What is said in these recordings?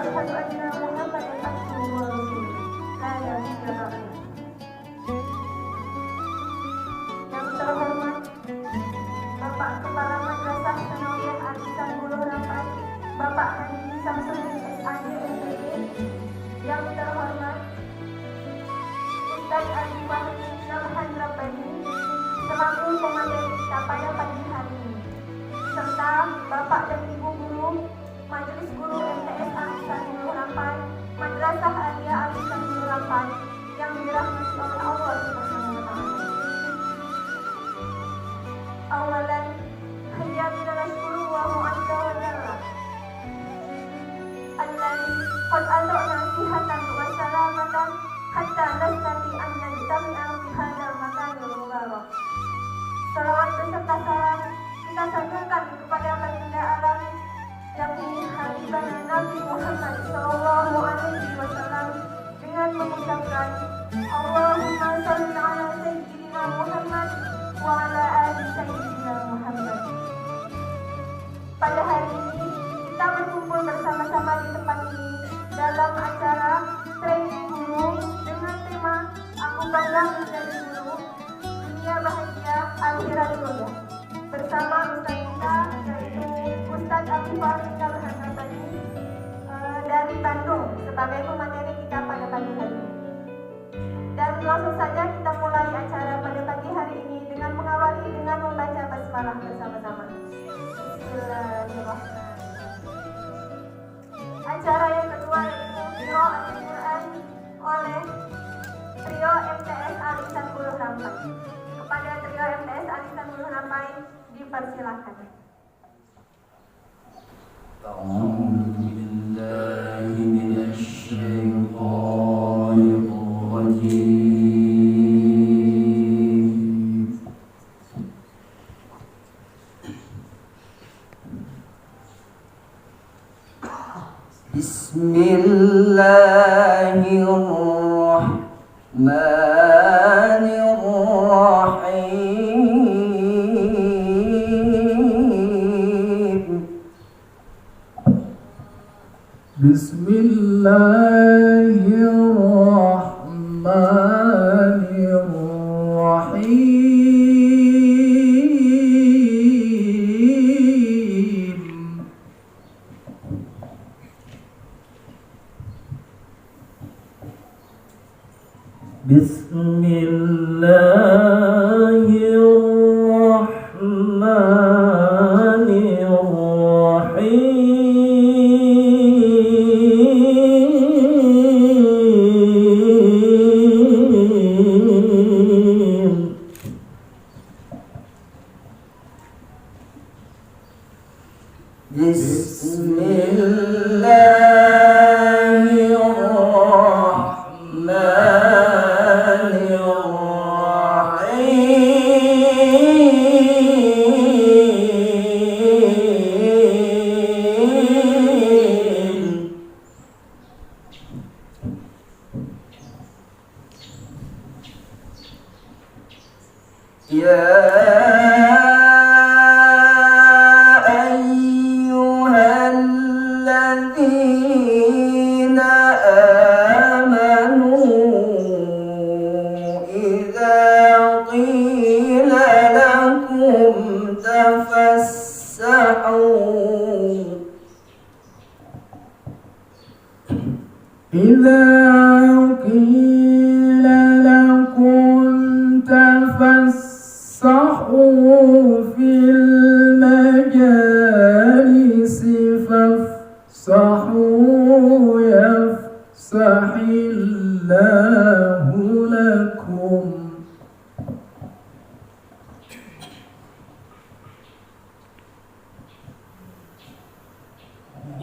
asyhadu anna Muhammadan abduhu wa rasuluh. La ilaha illallah. Yang terhormat Bapak Kepala Madrasah Sanawiyah Al-Ihsan Buluh Rampai, Bapak Haji Samsudin SAD MPD. Yang terhormat Ustaz Ali Fahmi Nabhan Rabbani selaku pemateri kita pada pagi hari ini, serta Bapak dan Ibu Guru Majelis Guru MTS Al-Ihsan Buluh Rampai, Madrasah Aliyah Al-Ihsan Buluh Rampai yang dirahmati oleh Allah Subhanahu wa Ta'ala. Awalan, hayya binashkuru wa mu'adda wa jalla alladhi qad adana sihatan wa salamatan hatta nastati an najtami'a fi hadzal makanil mubarak. Salawat beserta salam kita sanjungkan kepada baginda alam yakni Habibana Nabi Muhammad sallallahu alaihi wasallam dengan mengucapkan Allahumma shalli ala sayyidina Muhammad wa ala ali sayyidina Muhammad. Pada hari ini kita berkumpul bersama-sama di tempat ini dalam acara training guru dengan tema Aku Bangga Menjadi Guru, Dunia Bahagia Akhirat Mulia, bersama Ustaz kita yaitu Ustaz Ali Fahmi Nabhan Rabbani dari Bandung sebagai pemateri kita pada pagi hari ini. Dan langsung saja kita mulai acara pada pagi hari ini dengan mengawali dengan membaca basmalah bersama-sama. Bismillahirrahmanirrahim. Acara yang kedua yaitu Qiraat Al-Quran oleh trio MTS Al-Ihsan Buluh Rampai. Kepada trio MTS Al-Ihsan Buluh Rampai dipersilakan. A'udzu billahi minasy syaithanir rajim.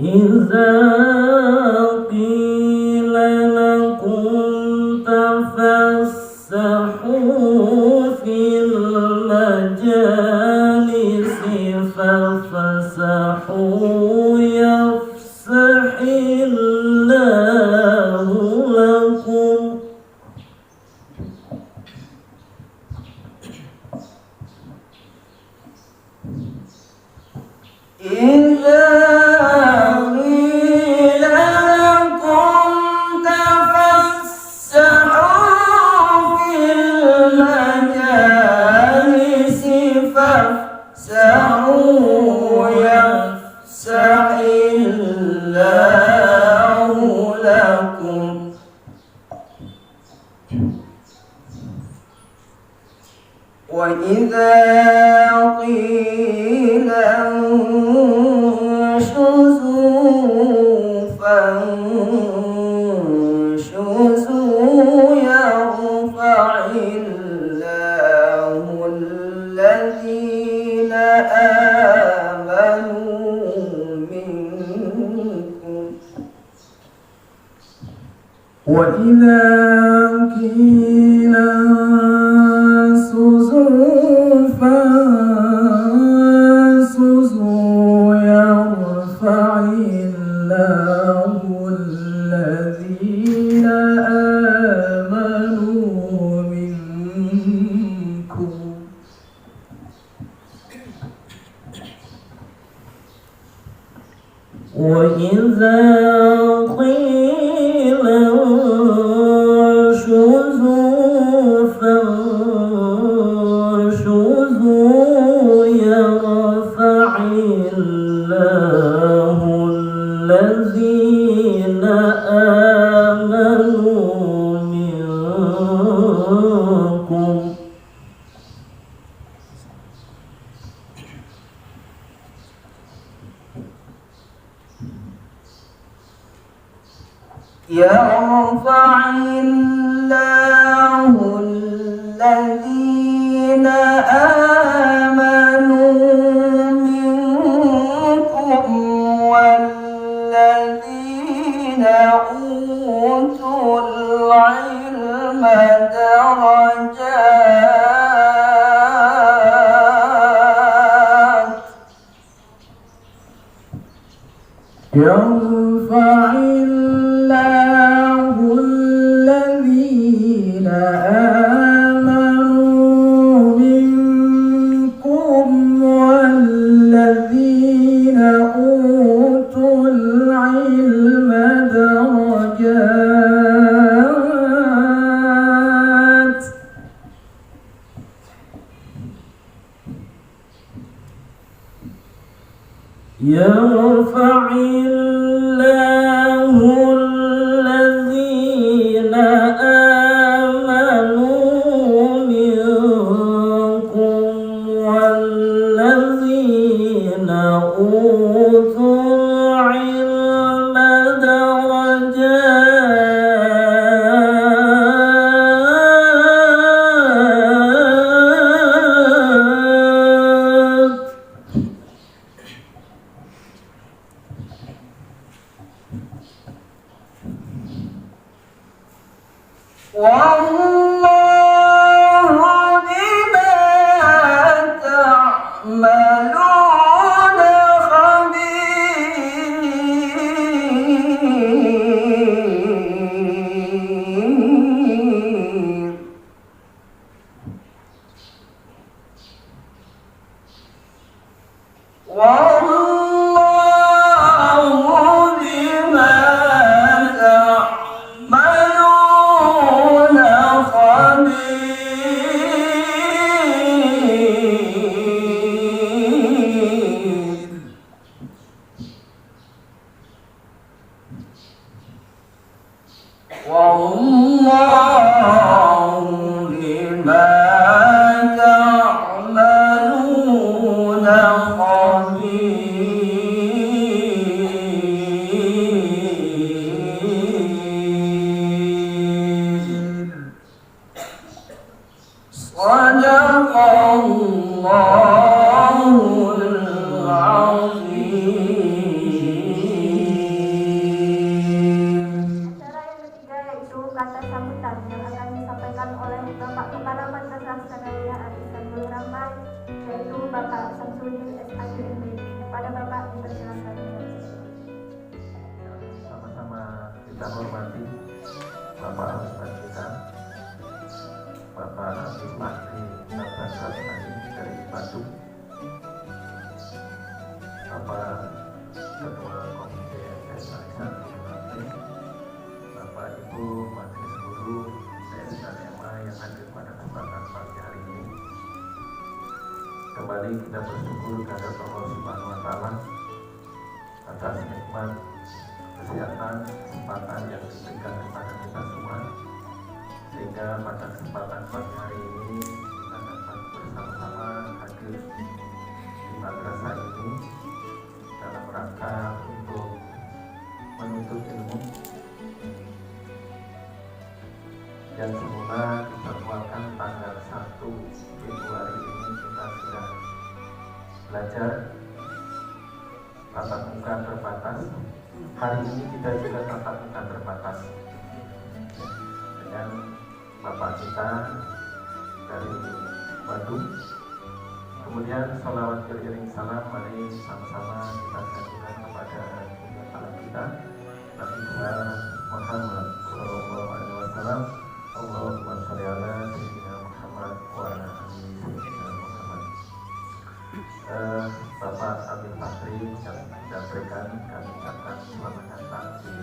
إذا قيل وإذا قيل انشزوا فانشزوا يرفع الله الذين آمنوا منكم وإذا قيل انشزوا فانشزوا يرفع الله الذين آمنوا منكم يرفع الله الذين آمنوا منكم والذين أوتوا العلم درجات يرفع الله الذين آمنوا منكم والذين أوتوا العلم درجات يرفع الله الذين آمنوا منكم والذين أوتوا العلم درجات والله بما تعملون خبير والله بما تعملون خبير والله بما تعملون خبير صدق الله العظيم. Cara yang ketiga yaitu kata sambutan yang akan disampaikan oleh Bapak Kepala Madrasah Sanawiyah Al-Ihsanul Rahman, yaitu Bapak Samsudin SIMB. Kepada Bapak dipersilakan. Sama-sama kita hormati Bapak Ustaz kita, Bapak Habib Mahdi Madrasah Sanawiyah dari Bandung, Bapak Ketua Komite Sanawiyah Mahdi, Bapak Ibu Majelis Guru TS dan MA yang hadir pada kesempatan pagi hari ini. Kembali kita bersyukur kepada Allah Subhanahu wa Ta'ala atas nikmat kesehatan, kesempatan yang diberikan kepada kita semua, sehingga pada kesempatan pagi hari ini kita dapat bersama-sama hadir di madrasah ini dalam rangka untuk menuntut ilmu yang semula dijadwalkan tanggal 1 Februari ini kita sudah belajar tatap muka terbatas. Hari ini kita juga tatap muka terbatas dengan Bapak kita dari Bandung. Kemudian salawat beriring salam, mari sama-sama kita sampaikan kepada anak kita Nabi Muhammad Sallallahu Alaihi Wasallam. Allahumma sholli ala sayyidina Muhammad wa ala ali sayyidina Muhammad. Bapak Abil Fakri yang menyampaikan, kami ucapkan selamat datang di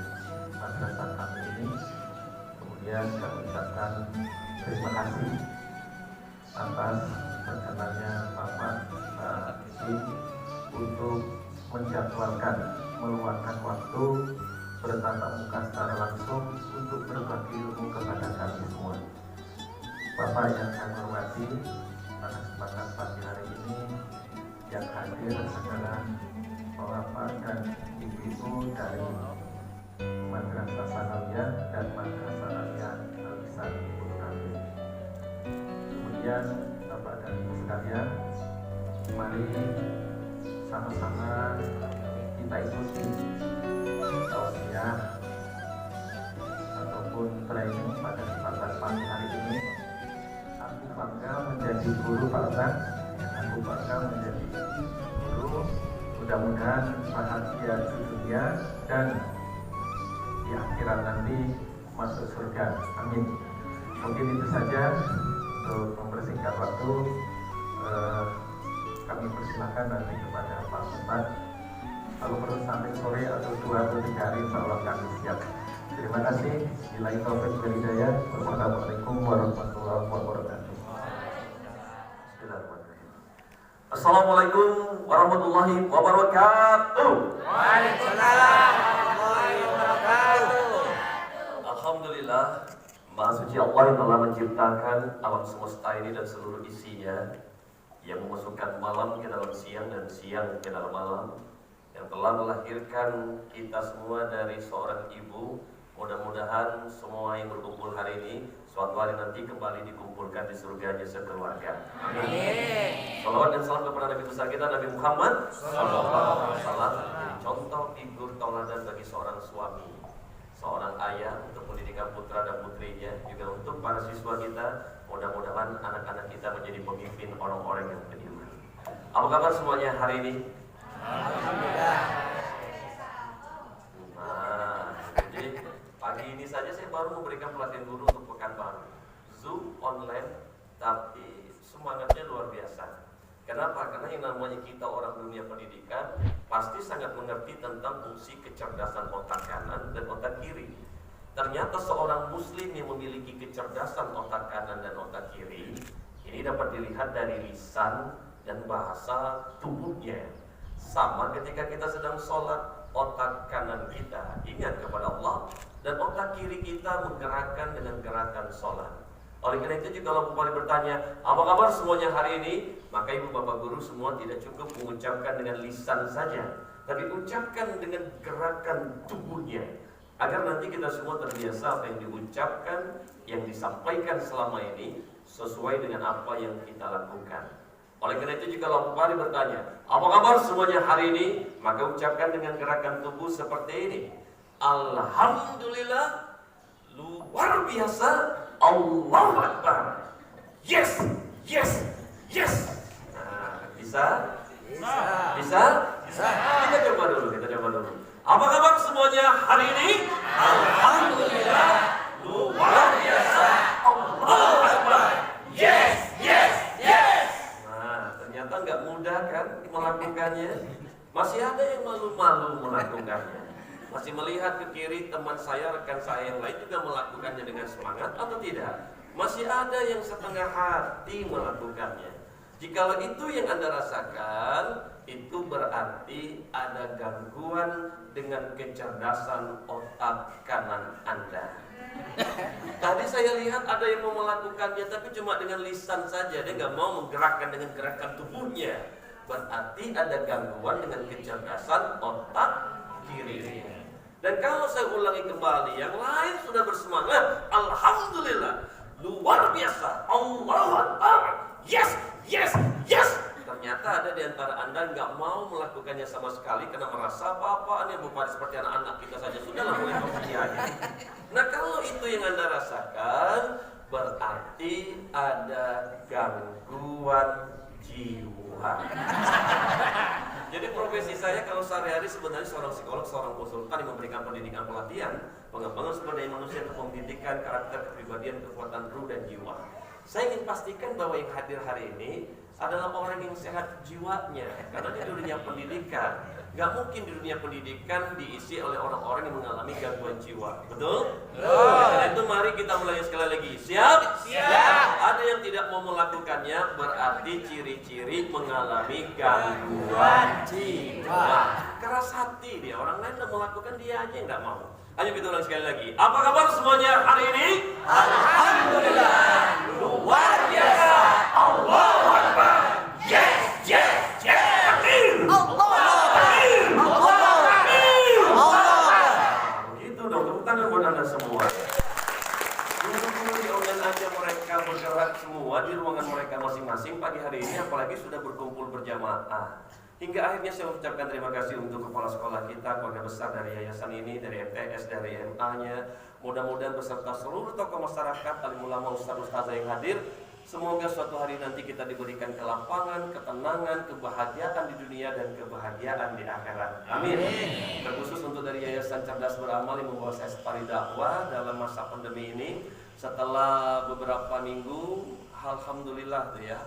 madrasah kami ini. Kemudian kami ucapkan terima kasih atas perkenannya Bapak Isi untuk menjadwalkan, meluangkan waktu bertatap muka secara langsung untuk berbagi ilmu kepada kami semua. Bapak yang kami hormati, pada kesempatan pagi hari ini yang hadir adalah Bapak dan Ibu dari Madrasah Sanawiyah dan Madrasah Aliyah Al-Lisan Ibnu Hamid. Kemudian Bapak dan Ibu sekalian, mari sama-sama kita ikuti tausiah ataupun training pada kesempatan pagi hari ini. Aku bangga menjadi guru Pak Ustaz. Aku bangga menjadi guru. Mudah-mudahan bahagia di dunia dan di akhirat nanti masuk surga. Amin. Mungkin itu saja untuk mempersingkat waktu. Kami persilakan nanti kepada Pak Ustaz. Kalau perlu sampai sore atau 2 atau 3 hari, insya Allah kami siap. Terima kasih. Billahi taufiq wal hidayah. Wassalamualaikum warahmatullahi wabarakatuh. Assalamualaikum warahmatullahi wabarakatuh. Waalaikumsalam warahmatullahi wabarakatuh. Alhamdulillah, Maha Suci Allah yang telah menciptakan alam semesta ini dan seluruh isinya, yang memasukkan malam ke dalam siang dan siang ke dalam malam, yang telah melahirkan kita semua dari seorang ibu. Mudah-mudahan semua yang berkumpul hari ini suatu hari nanti kembali dikumpulkan di surganya sekeluarga. Amin. Salawat dan salam kepada Nabi besar kita Nabi Muhammad Sallallahu Alaihi Wasallam, menjadi contoh figur tauladan bagi seorang suami, seorang ayah untuk pendidikan putra dan putrinya, juga untuk para siswa kita. Mudah-mudahan anak-anak kita menjadi pemimpin orang-orang yang beriman. Apa kabar semuanya hari ini? Alhamdulillah. Nah, jadi pagi ini saja saya baru memberikan pelatihan guru untuk pekan baru, Zoom online, tapi semangatnya luar biasa. Kenapa? Karena yang namanya kita orang dunia pendidikan pasti sangat mengerti tentang fungsi kecerdasan otak kanan dan otak kiri. Ternyata seorang muslim yang memiliki kecerdasan otak kanan dan otak kiri ini dapat dilihat dari lisan dan bahasa tubuhnya. Sama ketika kita sedang sholat, otak kanan kita ingat kepada Allah dan otak kiri kita menggerakkan dengan gerakan sholat. Oleh karena itu juga kalau Bapak bertanya, apa kabar semuanya hari ini? Maka ibu bapak guru semua tidak cukup mengucapkan dengan lisan saja, tapi ucapkan dengan gerakan tubuhnya, agar nanti kita semua terbiasa apa yang diucapkan, yang disampaikan selama ini sesuai dengan apa yang kita lakukan. Oleh karena itu jika Bapak bertanya, apa kabar semuanya hari ini? Maka ucapkan dengan gerakan tubuh seperti ini. Alhamdulillah, luar biasa, Allahu Akbar. Yes, yes, yes. Nah, bisa? Bisa? Kita coba dulu. Apa kabar semuanya hari ini? Alhamdulillah, luar biasa, Allahu Akbar. Yes, yes, yes. Nah, ternyata nggak mudah kan melakukannya. Masih ada yang malu-malu melakukannya. Masih melihat ke kiri teman saya, rekan saya yang lain juga melakukannya dengan semangat atau tidak? Masih ada yang setengah hati melakukannya. Jikalau itu yang Anda rasakan, itu berarti ada gangguan dengan kecerdasan otak kanan Anda. Tadi saya lihat ada yang mau melakukannya tapi cuma dengan lisan saja, dia nggak mau menggerakkan dengan gerakan tubuhnya. berarti ada gangguan dengan kecerdasan otak kirinya. Dan kalau saya ulangi kembali, yang lain sudah bersemangat, alhamdulillah, luar biasa, Allahu Akbar, yes, yes, yes. Ternyata ada di antara Anda nggak mau melakukannya sama sekali karena merasa apa-apaan yang bukan seperti anak-anak kita saja sudahlah mulai percaya. Nah kalau itu yang Anda rasakan, berarti ada gangguan jiwa. Jadi profesi saya kalau sehari-hari sebenarnya seorang psikolog, seorang konsultan yang memberikan pendidikan pelatihan, pengembangan sumber daya manusia untuk pendidikan karakter, kepribadian, kekuatan ruh dan jiwa. Saya ingin pastikan bahwa yang hadir hari ini adalah orang yang sehat jiwanya, karena di dunia pendidikan nggak mungkin di dunia pendidikan diisi oleh orang-orang yang mengalami gangguan jiwa, betul? Karena itu mari kita mulai sekali lagi. Siap? Siap. Ada yang tidak mau melakukannya berarti ciri-ciri mengalami gangguan jiwa. Keras hati dia, orang lain udah melakukan dia aja yang nggak mau. Ayo kita ulang sekali lagi. Apa kabar semuanya hari ini? Alhamdulillah, luar biasa. Allahu Akbar. Yes, yes, yes. Amin. Begitu dong, tepuk tangan buat Anda semua. Dulu di online aja mereka bergerak semua di ruangan mereka masing-masing pagi hari ini, apalagi sudah berkumpul berjamaah. Hingga akhirnya saya ucapkan terima kasih untuk kepala sekolah kita, keluarga besar dari yayasan ini, dari MTS, dari MA-nya. Mudah-mudahan beserta seluruh tokoh masyarakat, alim ulama, ustaz-ustazah yang hadir, semoga suatu hari nanti kita diberikan kelapangan, ketenangan, kebahagiaan di dunia dan kebahagiaan di akhirat. Amin. Terkhusus untuk dari Yayasan Cerdas Beramal yang membawa saya setari dakwah dalam masa pandemi ini. Setelah beberapa minggu, alhamdulillah tuh ya,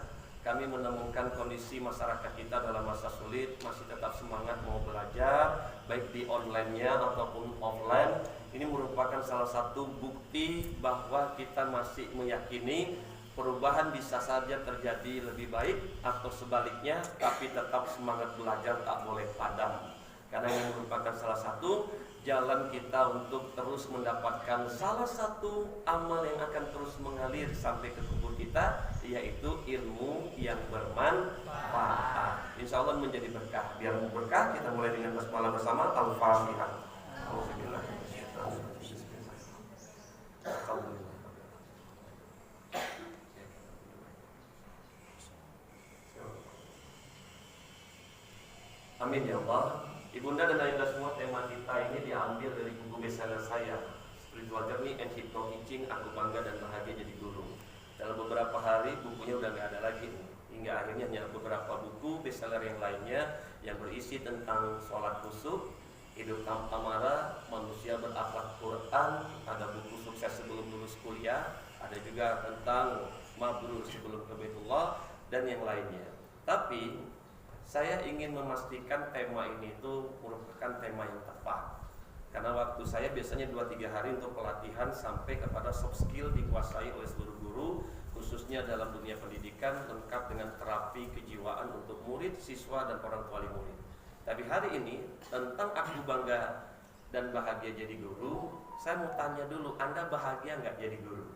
kami menemukan kondisi masyarakat kita dalam masa sulit, masih tetap semangat mau belajar, baik di online-nya ataupun offline. Ini merupakan salah satu bukti bahwa kita masih meyakini perubahan bisa saja terjadi lebih baik atau sebaliknya, tapi tetap semangat belajar tak boleh padam. Karena ini merupakan salah satu jalan kita untuk terus mendapatkan salah satu amal yang akan terus mengalir sampai ke kubur kita, yaitu ilmu yang bermanfaat. Insya Allah menjadi berkah. Biar berkah, kita mulai dengan basmalah bersama. Al-Fatihah. Amin ya Allah. Ibunda dan ayunda semua, tema kita ini diambil dari buku bestseller saya, Spiritual Journey and Hypno Teaching, Aku Bangga dan Bahagia Jadi Guru. Dalam beberapa hari bukunya udah nggak ada lagi nih. Hingga akhirnya hanya beberapa buku bestseller yang lainnya yang berisi tentang sholat khusyuk, hidup tamara, manusia berakhlak Quran, ada buku sukses sebelum lulus kuliah, ada juga tentang mabrur sebelum ke Baitullah dan yang lainnya. Tapi saya ingin memastikan tema ini itu merupakan tema yang tepat. Karena waktu saya biasanya 2-3 hari untuk pelatihan sampai kepada soft skill dikuasai oleh seluruh guru, khususnya dalam dunia pendidikan, lengkap dengan terapi kejiwaan untuk murid, siswa, dan orang tua murid. Tapi hari ini tentang aku bangga dan bahagia jadi guru, saya mau tanya dulu, Anda bahagia nggak jadi guru?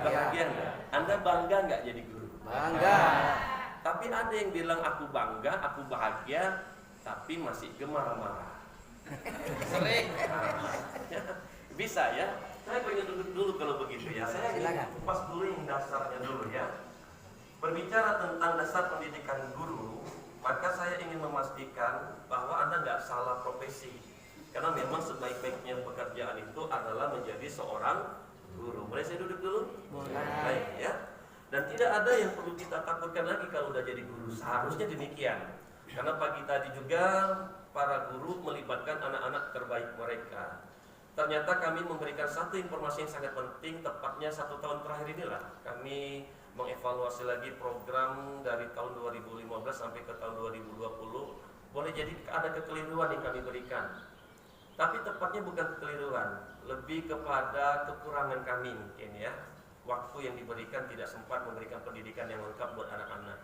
Bahagia nggak? Anda bangga nggak jadi guru? Bangga. Tapi ada yang bilang aku bangga, aku bahagia, tapi masih marah-marah. Sering. Bisa ya? Saya pengen duduk dulu kalau begitu ya. Saya ingin kupas dulu yang dasarnya dulu ya. Berbicara tentang dasar pendidikan guru, maka saya ingin memastikan bahwa Anda nggak salah profesi. Karena memang sebaik-baiknya pekerjaan itu adalah menjadi seorang guru. Boleh saya duduk dulu? Boleh. Baik ya. Dan tidak ada yang perlu kita takutkan lagi kalau udah jadi guru. Seharusnya demikian. Karena pagi tadi juga para guru melibatkan anak-anak terbaik mereka. Ternyata kami memberikan satu informasi yang sangat penting, tepatnya 1 tahun terakhir inilah kami mengevaluasi lagi program dari tahun 2015 sampai ke tahun 2020. Boleh jadi ada kekeliruan yang kami berikan. Tapi tepatnya bukan kekeliruan, lebih kepada kekurangan kami mungkin ya. Waktu yang diberikan tidak sempat memberikan pendidikan yang lengkap buat anak-anak.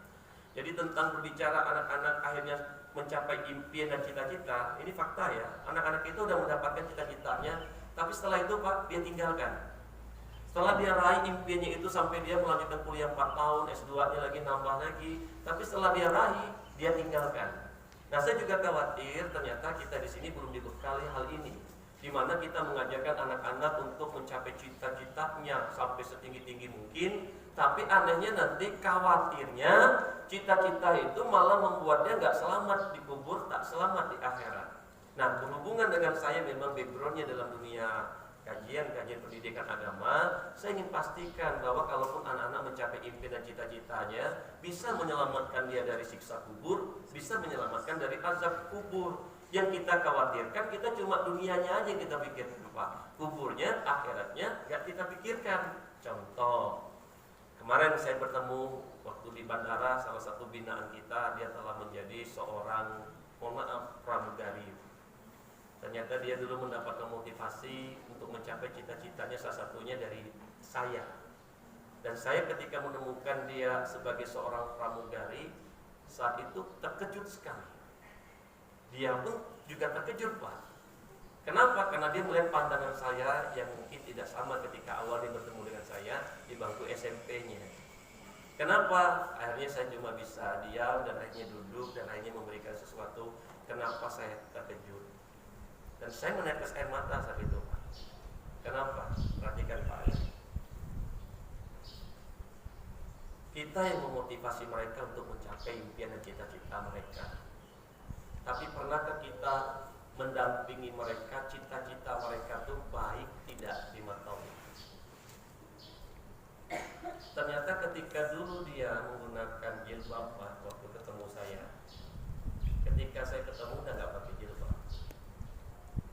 Jadi tentang berbicara anak-anak akhirnya mencapai impian dan cita-cita, ini fakta ya. Anak-anak itu sudah mendapatkan cita-citanya, tapi setelah itu Pak, dia tinggalkan. Setelah dia raih impiannya itu sampai dia melanjutkan kuliah 4 tahun, S2-nya lagi nambah lagi, tapi setelah dia raih, dia tinggalkan. Nah, saya juga khawatir ternyata kita di sini belum dibekali hal ini, di mana kita mengajarkan anak-anak untuk mencapai cita-citanya sampai setinggi-tinggi mungkin, tapi anehnya nanti khawatirnya cita-cita itu malah membuatnya nggak selamat di kubur, tak selamat di akhirat. Nah, berhubungan dengan saya memang backgroundnya dalam dunia kajian pendidikan agama, saya ingin pastikan bahwa kalaupun anak-anak mencapai impian dan cita-citanya, bisa menyelamatkan dia dari siksa kubur, bisa menyelamatkan dari azab kubur. Yang kita khawatirkan, kita cuma dunianya aja yang kita pikirkan, Pak. Kuburnya, akhiratnya nggak kita pikirkan. Contoh, kemarin saya bertemu waktu di bandara, salah satu binaan kita, dia telah menjadi seorang, mohon maaf, pramugari. Ternyata dia dulu mendapatkan motivasi untuk mencapai cita-citanya, salah satunya dari saya. Dan saya ketika menemukan dia sebagai seorang pramugari, saat itu terkejut sekali. Dia pun juga terkejut, Pak. Kenapa? Karena dia melihat pandangan saya yang mungkin tidak sama ketika awal dia bertemu dengan saya di bangku SMP-nya. Kenapa? Akhirnya saya cuma bisa diam dan akhirnya duduk dan akhirnya memberikan sesuatu. Kenapa saya terkejut? Dan saya menetes air mata saat itu, Pak. Kenapa? Perhatikan, Pak. Kita yang memotivasi mereka untuk mencapai impian dan cita-cita mereka. Tapi pernahkah kita mendampingi mereka, cita-cita mereka itu baik tidak di mata Allah? Ternyata ketika dulu dia menggunakan jilbab, Pak, waktu ketemu saya. Ketika saya ketemu udah nggak pakai jilbab.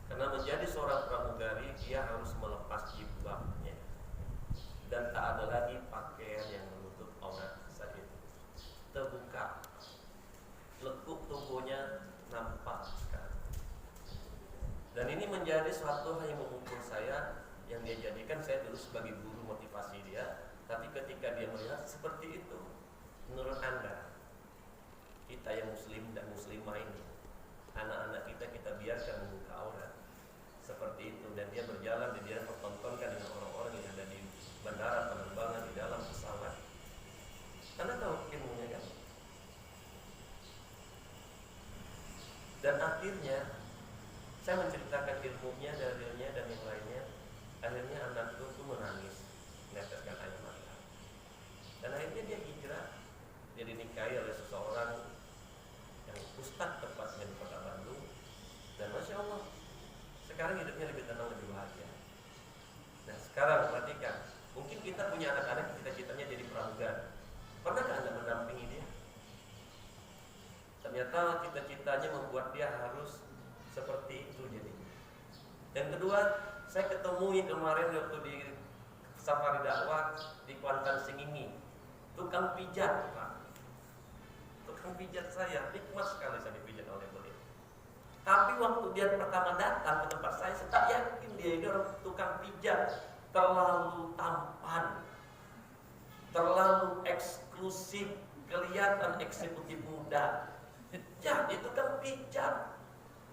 Karena menjadi seorang pramugari, dia harus melepas jilbabnya dan tak ada lagi pakaian yang menutup aurat saat itu. Terbuka, lekuk tubuhnya nampak sekali. Dan ini menjadi suatu hal yang memukul saya, yang dia jadikan saya dulu sebagai guru motivasi dia. Tapi ketika dia melihat seperti itu, menurut Anda, kita yang muslim dan muslimah ini, anak-anak kita biarkan membuka aurat seperti itu, dan dia berjalan dan dia mempertontonkan dengan orang-orang yang ada di bandara penerbangan, di dalam pesawat. Anda tahu ilmunya kan? Dan akhirnya saya menceritakan ilmunya, dalilnya dan yang lainnya. Akhirnya anakku itu menangis, meneteskan air mata. Dan akhirnya dia hijrah, dia dinikahi oleh seseorang yang ustadz tepatnya di kota Bandung. Dan Masya Allah, sekarang hidupnya lebih tenang, lebih bahagia. Nah sekarang perhatikan, mungkin kita punya anak-anak cita-citanya jadi pramugari. Pernahkah Anda mendampingi dia? Ternyata cita-citanya membuat dia harus seperti itu jadi. Yang kedua, saya ketemuin kemarin waktu di safari dakwah di Kuantan Singingi, tukang pijat, Pak. Tukang pijat saya, nikmat sekali saya dipijat oleh beliau. Tapi waktu dia pertama datang ke tempat saya tak yakin dia ini orang tukang pijat. Terlalu tampan, terlalu eksklusif, kelihatan eksekutif muda. Jadi tukang pijat.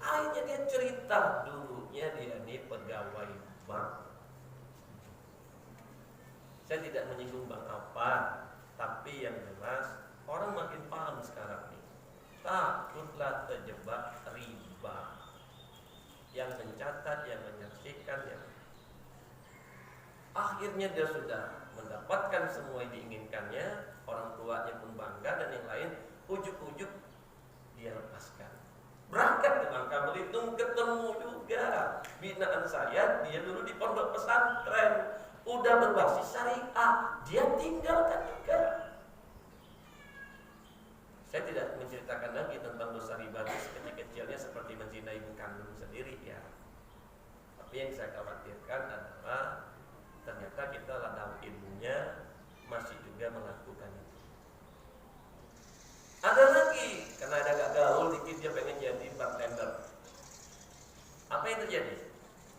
Akhirnya dia cerita, dulunya dia ini pegawai bank. Saya tidak menyinggung bank apa, tapi yang jelas orang makin paham sekarang nih. Takutlah terjebak riba. Yang mencatat, yang menyaksikan, yang akhirnya dia sudah mendapatkan semua yang diinginkannya, orang tuanya pun bangga dan yang lain, ujuk-ujuk dia lepaskan. Berangkat ke Bangka Belitung, ketemu juga binaan saya, dia dulu di pondok pesantren, udah berbasis syariah, dia tinggalkan juga. Saya tidak menceritakan lagi tentang dosa riba sekecil-kecilnya seperti menzina ibu kandung sendiri ya. Tapi yang saya khawatirkan adalah ternyata kita tahu ilmunya masih juga melakukan itu. Ada lagi, karena ada gak gaul dikit dia pengen jadi bartender. Apa yang terjadi?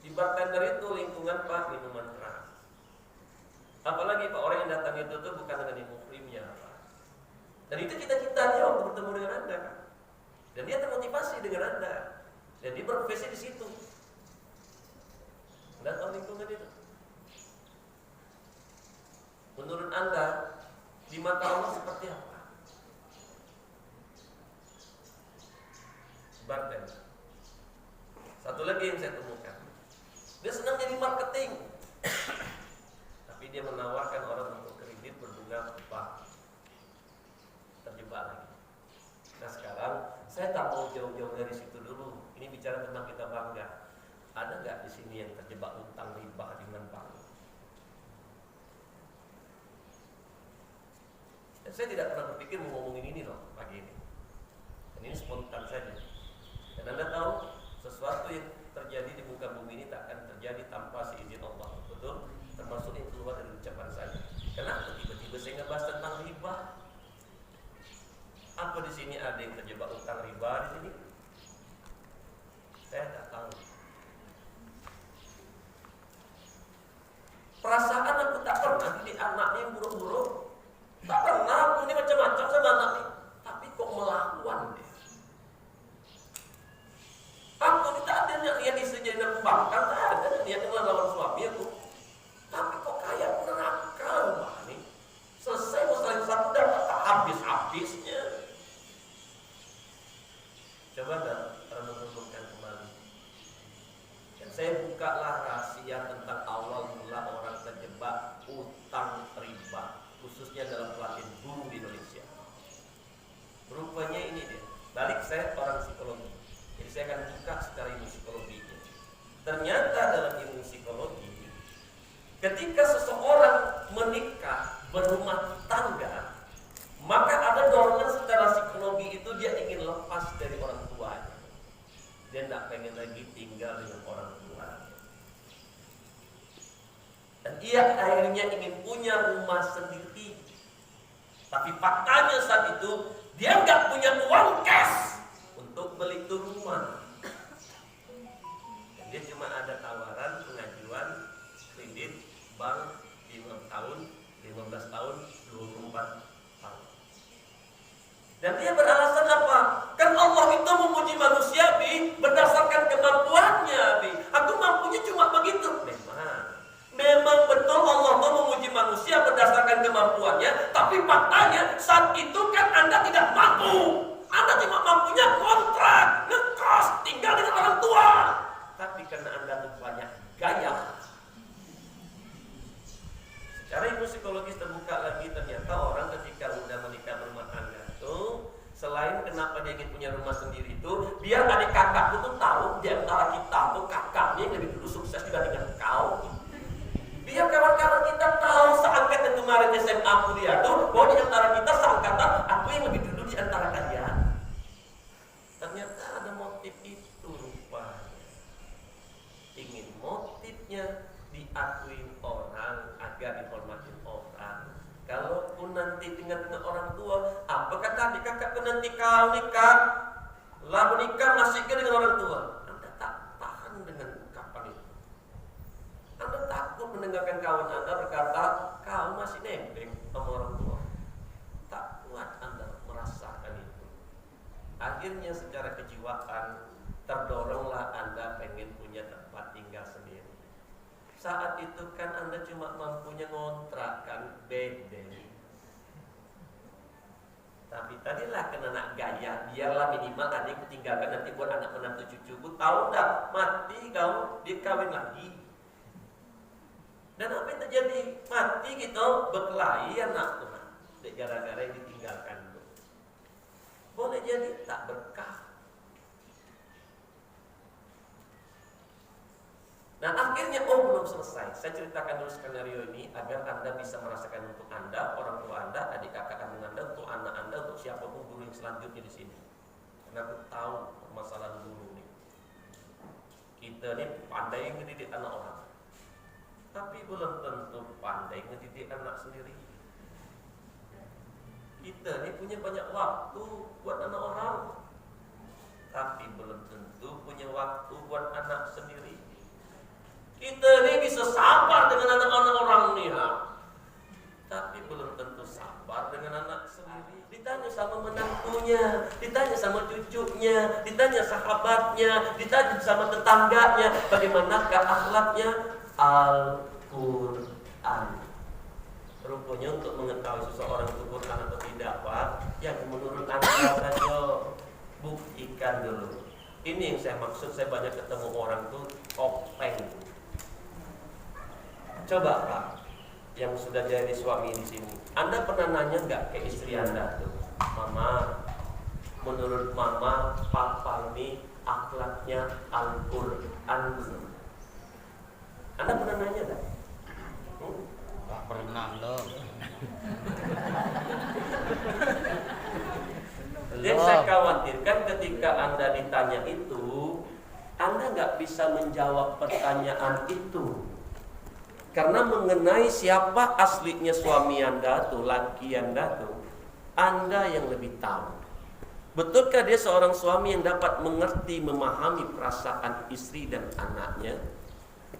Di bartender itu lingkungan Pak minuman keras. Apalagi Pak orang yang datang itu tuh bukan dengan ilmu muhrimnya Pak. Dan itu cita-cita dia waktu bertemu dengan Anda kan. Dan dia termotivasi dengan Anda. Dan dia berprofesi di situ. Anda tahu lingkungan itu. Menurut Anda, di mata Allah seperti apa? Bartender. Satu lagi yang saya temukan, dia senang jadi marketing, tapi dia menawarkan orang untuk kredit berbunga upah. Terjebak lagi. Nah sekarang saya tak mau jauh-jauh dari situ dulu. Ini bicara tentang kita bangga. Ada nggak di sini yang terjebak utang riba dengan bank? Dan saya tidak pernah berpikir mau ngomongin ini loh pagi ini. Dan ini spontan saja. Dan Anda tahu, sesuatu yang terjadi di muka bumi ini tak akan terjadi tanpa seizin Allah. Betul? Termasuk yang keluar dari ucapan saya. Kenapa tiba-tiba saya ngebahas tentang riba? Apa di sini ada yang terjebak utang riba di sini? Saya tak tahu. Perasaan aku tak pernah didik anaknya yang buruk-buruk. Tak pernah aku ini macam-macam sama anaknya. Tapi kok melawan deh. Aku tidak ada niat istri jadi pembangkang, tak ada niat melawan suami aku. Tapi kok kayak neraka rumah ini. Selesai masalah satu dan tak habis-habisnya. Coba dah renung-renungkan kembali. Dan saya bukalah rahasia tentang awal mula orang terjebak utang riba, khususnya dalam pelatihan guru di Indonesia. Rupanya ini dia. Balik saya orang psikologi. Jadi saya akan buka secara ilmu psikologinya. Ternyata dalam ilmu psikologi, ketika seseorang menikah, berumah tangga, maka ada dorongan secara psikologi itu dia ingin lepas dari orang tuanya. Dia tidak pengen lagi tinggal dengan orang tuanya. Dan ia akhirnya ingin punya rumah sendiri. Tapi faktanya saat itu dia nggak punya uang cash untuk beli itu rumah. Dan dia cuma ada tawaran pengajuan kredit bank 5 tahun, 15 tahun, 24 tahun. Dan dia beralasan apa? Kan Allah itu memuji manusia, Bi, berdasarkan kemampuannya, Bi. Aku mampunya cuma begitu. Memang betul Allah itu memuji manusia berdasarkan kemampuannya, tapi faktanya saat itu kan Anda tidak mampu. Anda cuma mampunya kontrak, ngekos, tinggal dengan orang tua. Tapi karena Anda tuh banyak gaya. Secara ilmu psikologis terbuka lagi, ternyata orang ketika udah menikah berumah tangga itu, selain kenapa dia ingin punya rumah sendiri itu, biar adik kakak itu tahu di antara kita tuh kakaknya yang lebih dulu sukses dibandingkan kau. Biar kawan-kawan kita tahu seangkatan kemarin SMA kuliah tuh, bahwa di antara kita seangkatan aku yang lebih dulu di antara kalian. Ternyata ada motif itu rupanya. Ingin motifnya diakui orang agar dihormatin orang. Kalaupun nanti tinggal dengan orang tua, apa kata adik kakakku nanti kau nikah? Lah menikah masih dengan orang tua. Anda tak tahan dengan ungkapan itu. Anda takut mendengarkan kawan Anda berkata, kau masih nembeng sama orang tua. Tak kuat Anda merasakan itu. Akhirnya secara kejiwaan terdoronglah Anda pengen punya tempat tinggal sendiri. Saat itu kan Anda cuma mampunya ngontrakkan bedeng. Tapi tadilah kena nak gaya, biarlah minimal ada yang kutinggalkan nanti buat anak menantu cucuku. Tahu dah, mati kau, dia kawin lagi. Dan apa yang terjadi? Mati gitu, berkelahi anak tuh. Gara-gara yang ditinggalkan itu. Boleh jadi tak berkah. Nah akhirnya belum selesai. Saya ceritakan dulu skenario ini agar Anda bisa merasakan untuk Anda, orang tua Anda, adik kakak kandung Anda, untuk anak Anda, untuk siapapun guru yang selanjutnya di sini. Karena aku tahu permasalahan guru nih. Kita nih pandai ngedidik anak orang, tapi belum tentu pandai ngedidik anak sendiri. Kita nih punya banyak waktu buat anak orang, tapi belum tentu punya waktu buat anak sendiri. Kita ini bisa sabar dengan anak-anak orang nih, tapi belum tentu sabar dengan anak sendiri. Ditanya sama menantunya, ditanya sama cucunya, ditanya sahabatnya, ditanya sama tetangganya, bagaimanakah akhlaknya? Al-Quran. Rupanya untuk mengetahui seseorang itu Quran atau tidak, Pak, yang menurut Anda saja buktikan dulu. Ini yang saya maksud, saya banyak ketemu orang tuh topeng. Coba Pak, yang sudah jadi suami di sini, Anda pernah nanya nggak ke istri Anda tuh, Mama, menurut Mama, Papa ini akhlaknya Al-Quran belum? Anda pernah nanya nggak? Tak pernah loh. Yang saya khawatirkan ketika Anda ditanya itu, Anda nggak bisa menjawab pertanyaan itu. Karena mengenai siapa aslinya suami Anda tuh, laki Anda tuh, Anda yang lebih tahu. Betulkah dia seorang suami yang dapat mengerti, memahami perasaan istri dan anaknya?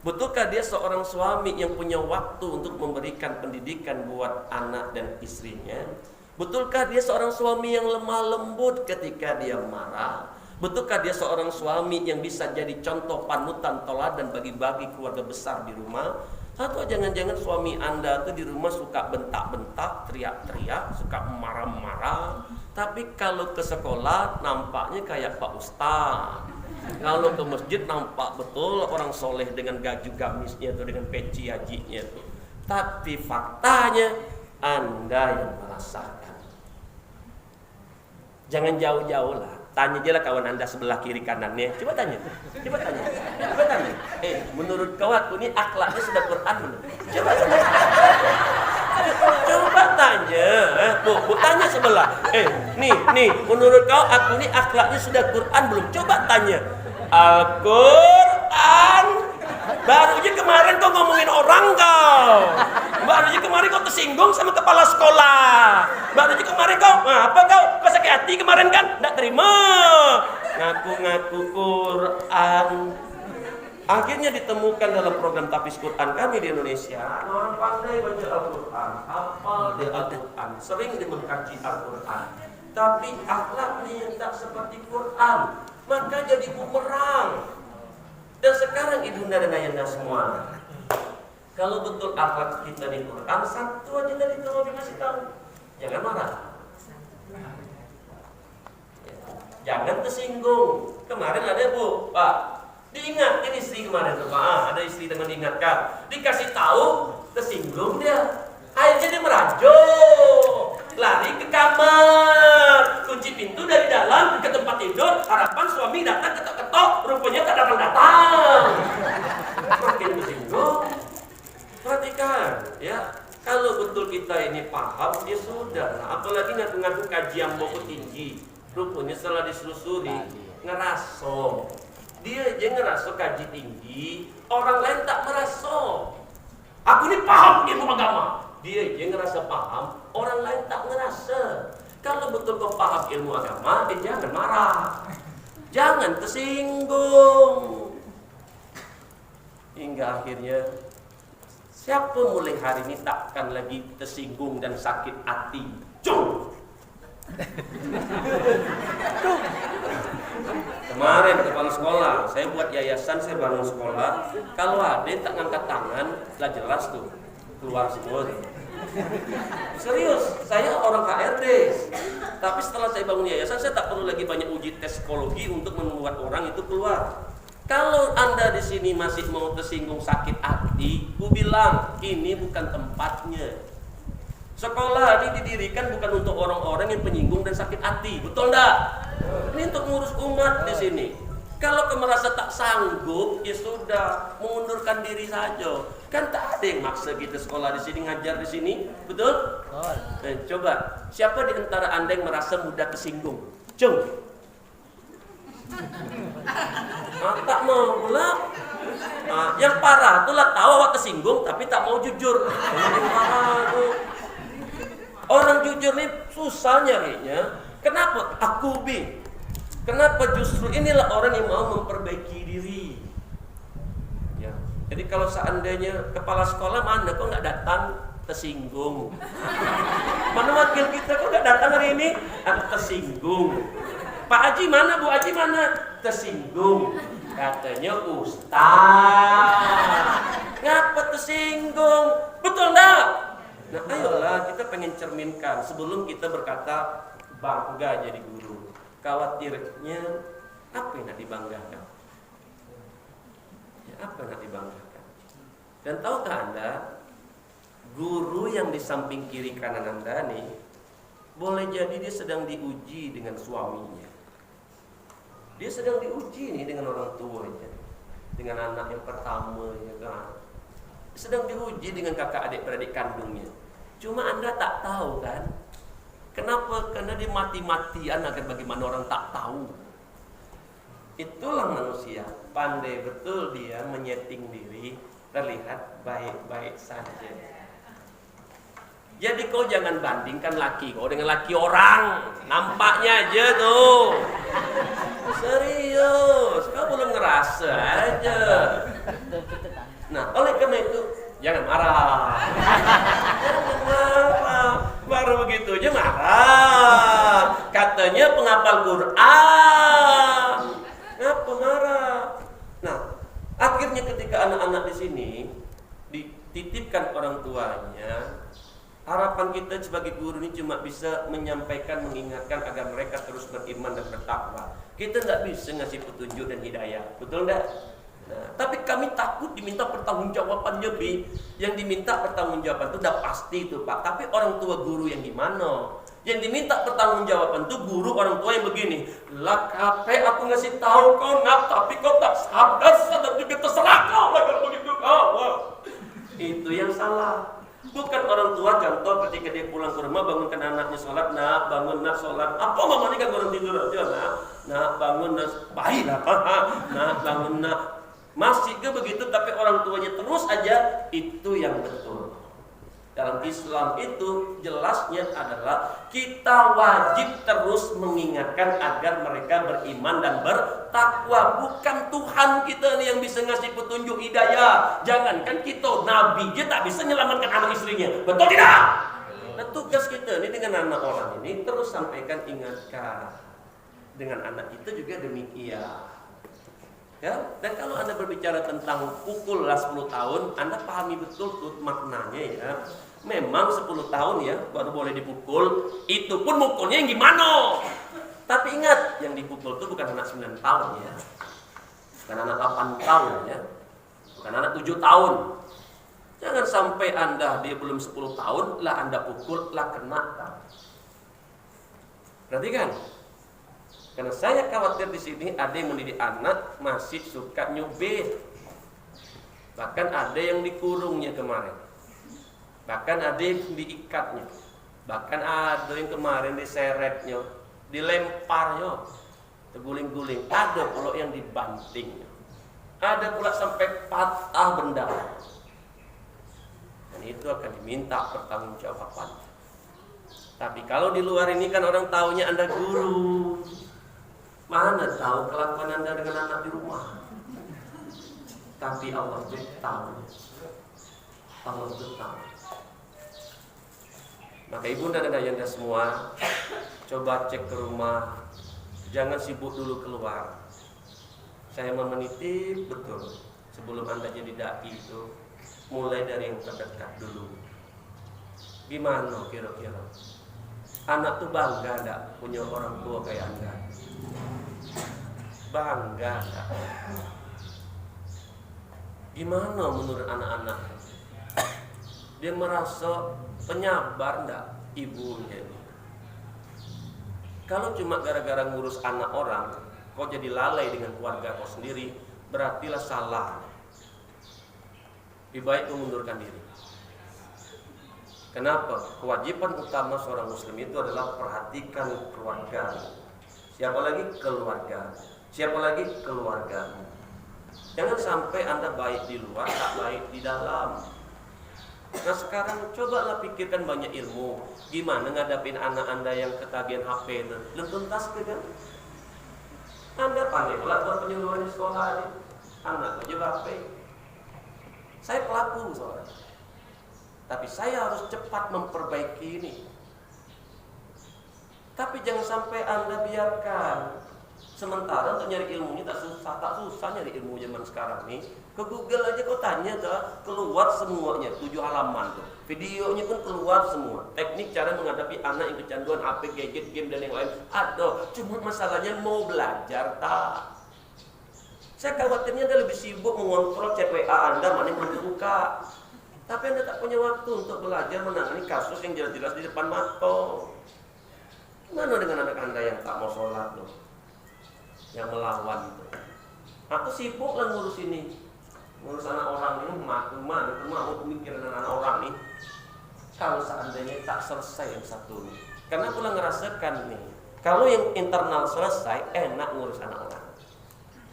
Betulkah dia seorang suami yang punya waktu untuk memberikan pendidikan buat anak dan istrinya? Betulkah dia seorang suami yang lemah lembut ketika dia marah? Betulkah dia seorang suami yang bisa jadi contoh panutan teladan bagi keluarga besar di rumah? Atau jangan-jangan suami Anda tuh di rumah suka bentak-bentak, teriak-teriak, suka marah-marah, tapi kalau ke sekolah nampaknya kayak Pak Ustaz. Kalau ke masjid nampak betul orang soleh dengan baju gamisnya atau dengan peci hajinya tuh. Tapi faktanya Anda yang merasakan. Jangan jauh-jauh lah. Tanya aja lah kawan Anda sebelah kiri kanannya. Coba tanya. Menurut kau aku ini akhlaknya sudah Quran belum? Coba tanya. Bu tanya sebelah. Nih, menurut kau aku ini akhlaknya sudah Quran belum? Coba tanya. Al-Quran. Baru aja kemarin kau ngomongin orang kau. Baru aja kemarin kau tersinggung sama kepala sekolah. Baru aja kemarin kau sakit hati kemarin kan? Nggak terima. Ngaku-ngaku Quran. Akhirnya ditemukan dalam program Tahfiz Quran kami di Indonesia, orang pandai baca Al-Quran, hafal di Al-Quran, sering mengkaji Al-Quran, tapi akhlaknya yang tak seperti Quran, maka jadi bumerang. Dan sekarang ibunda dan ayahnya semua, kalau betul akhlak kita di Quran, satu aja dari Nabi ngasih tahu, jangan marah, jangan tersinggung. Kemarin ada Bu, Pak, diingatkan istri kemarin tuh Pak, ada istri teman diingatkan, dikasih tahu, tersinggung dia, akhirnya dia merajuk, lari ke kamar, kunci pintu dari dalam ke tempat tidur, harapan suami datang ketok-ketok, rupanya tak datang. Makin tersinggung. Perhatikan ya, kalau betul kita ini paham, ya sudah. Apalagi ngaku-ngaku kajian buku tinggi, rupanya setelah diselusuri ngeraso. Dia aja ngerasa kaji tinggi, orang lain tak merasa. Aku ini paham ilmu agama. Dia aja ngerasa paham, orang lain tak ngerasa. Kalau betul kau paham ilmu agama, jangan marah, jangan tersinggung. Hingga akhirnya, siapa mulai hari ini takkan lagi tersinggung dan sakit hati? Cung! Kemarin kepala sekolah, saya buat yayasan, saya bangun sekolah. Kalau ada yang tak ngangkat tangan, lah jelas tuh keluar semua. Serius, saya orang HRD. Tapi setelah saya bangun yayasan, saya tak perlu lagi banyak uji tes psikologi untuk membuat orang itu keluar. Kalau Anda di sini masih mau tersinggung sakit hati, ku bilang ini bukan tempatnya. Sekolah ini didirikan bukan untuk orang-orang yang penyinggung dan sakit hati, betul enggak? Ini untuk ngurus umat di sini. Kalau kamu merasa tak sanggup, ya sudah, mengundurkan diri saja. Kan tak ada yang maksa kita sekolah di sini, ngajar di sini, betul? Coba, siapa di antara Anda yang merasa mudah tersinggung? Cung. Tak mau pula. Yang parah itulah tahu awak tersinggung tapi tak mau jujur. Yang parah tuh. Orang jujur nih susah nyarinya. Kenapa? Kenapa justru inilah orang yang mau memperbaiki diri. Ya. Jadi kalau seandainya kepala sekolah mana kok nggak datang, tersinggung. Mana wakil kita kok nggak datang hari ini? Tersinggung. Pak Haji mana, Bu Haji mana? Tersinggung. Katanya Ustaz. Ngapa tersinggung? Betul enggak? Nah, ayolah kita pengen cerminkan sebelum kita berkata bangga jadi guru. Khawatirnya apa yang nak dibanggakan? Ya, apa yang nak dibanggakan? Dan tahukah Anda, guru yang di samping kiri kanan Anda nih, boleh jadi dia sedang diuji dengan suaminya. Dia sedang diuji nih dengan orang tuanya, dengan anak yang pertama, ya kan? Sedang diuji dengan kakak adik-beradik kandungnya. Cuma Anda tak tahu kan? Kenapa? Karena dia mati-matian agar bagaimana orang tak tahu. Itulah manusia, pandai betul dia menyeting diri terlihat baik-baik saja. Jadi kau jangan bandingkan laki kau dengan laki orang. Nampaknya aja tuh. Serius, kau belum ngerasa aja. Nah, oleh karena itu jangan marah. Jangan marah. Baru begitu aja marah. Katanya penghafal Quran. Ngapa marah? Nah, akhirnya ketika anak-anak di sini dititipkan orang tuanya, harapan kita sebagai guru ini cuma bisa menyampaikan, mengingatkan agar mereka terus beriman dan bertakwa. Kita nggak bisa ngasih petunjuk dan hidayah, betul nggak? Nah, tapi kami takut diminta pertanggungjawabannya, Bi. Yang diminta pertanggungjawaban itu udah pasti itu, Pak. Tapi orang tua guru yang gimana? Yang diminta pertanggungjawaban itu guru orang tua yang begini. Lah, kape aku ngasih tahu kau nak, tapi kau tak sadar juga terserah kau lah kalau begitu kau. Itu yang salah. Bukan orang tua contoh ketika dia pulang ke rumah bangunkan anaknya sholat, nak bangun nak sholat. Apa mama ini kan orang tidur aja, nak bangun nak baiklah, nak bangun nak. Masih ke begitu tapi orang tuanya terus aja, itu yang betul. Dalam Islam itu jelasnya adalah kita wajib terus mengingatkan agar mereka beriman dan bertakwa. Bukan Tuhan kita nih yang bisa ngasih petunjuk hidayah. Jangankan kita, Nabi dia tak bisa menyelamatkan anak istrinya. Betul tidak? Nah, tugas kita ini dengan anak orang ini terus sampaikan, ingatkan. Dengan anak kita juga demikian. Ya, dan kalau Anda berbicara tentang pukul 10 tahun, Anda pahami betul tuh maknanya ya. Memang 10 tahun ya baru boleh dipukul, itu pun mukulnya yang gimana. Tapi ingat, yang dipukul itu bukan anak 9 tahun ya. Bukan anak 8 tahun ya. Bukan anak 7 tahun. Jangan sampai Anda dia belum 10 tahun lah Anda pukul lah kena. Perhatikan. Karena saya khawatir di sini ada yang mendidik anak masih suka nyubit. Bahkan ada yang dikurungnya kemarin. Bahkan ada yang diikatnya. Bahkan ada yang kemarin diseretnya, dilemparnya, terguling-guling. Ada pula yang dibantingnya. Ada pula sampai patah benda. Dan itu akan diminta pertanggungjawaban. Tapi kalau di luar ini kan orang taunya Anda guru. Mana tahu kelakuan Anda dengan anak di rumah. Tapi Allah itu tahu. Allah itu tahu. Maka ibunda dan ayahanda semua, coba cek ke rumah. Jangan sibuk dulu keluar. Saya mau menitip betul. Sebelum Anda jadi dai itu, mulai dari yang terdekat dulu. Gimana kira-kira? Anak tuh bangga enggak punya orang tua kayak Anda? Bangga enggak? Gimana menurut anak-anak? Dia merasa penyabar enggak ibunya ini? Kalau cuma gara-gara ngurus anak orang, kau jadi lalai dengan keluarga kau sendiri, berartilah salah. Lebih baik mengundurkan diri. Kenapa? Kewajiban utama seorang muslim itu adalah perhatikan keluarga. Siapa lagi? Keluarga. Siapa lagi? Keluarga. Jangan sampai Anda baik di luar, tak baik di dalam. Nah sekarang cobalah pikirkan banyak ilmu. Gimana ngadapin anak Anda yang ketagihan HP itu? Belum tuntas kan? Anda pandai pula buat penyuluhan di sekolah ini. Anak aja HP. Saya pelaku soalnya. Tapi saya harus cepat memperbaiki ini. Tapi jangan sampai Anda biarkan Sementara untuk nyari ilmunya tak susah nyari ilmu zaman sekarang nih. Ke Google aja kau tanya keluar semuanya, 7 halaman tuh. Videonya pun keluar semua. Teknik cara menghadapi anak yang kecanduan HP, gadget, game dan yang lain. Ada. Cuma masalahnya mau belajar tak. Saya khawatirnya Anda lebih sibuk mengontrol chat WA Anda mana yang belum dibuka. Tapi Anda tak punya waktu untuk belajar menangani kasus yang jelas-jelas di depan mata. Gimana dengan anak Anda yang tak mau sholat loh? Yang melawan itu. Aku sibuk lah ngurus ini. Ngurus anak orang ini mau pemikiran anak orang nih. Kalau seandainya tak selesai yang satu nih. Karena aku lah ngerasakan nih. Kalau yang internal selesai, enak ngurus anak orang.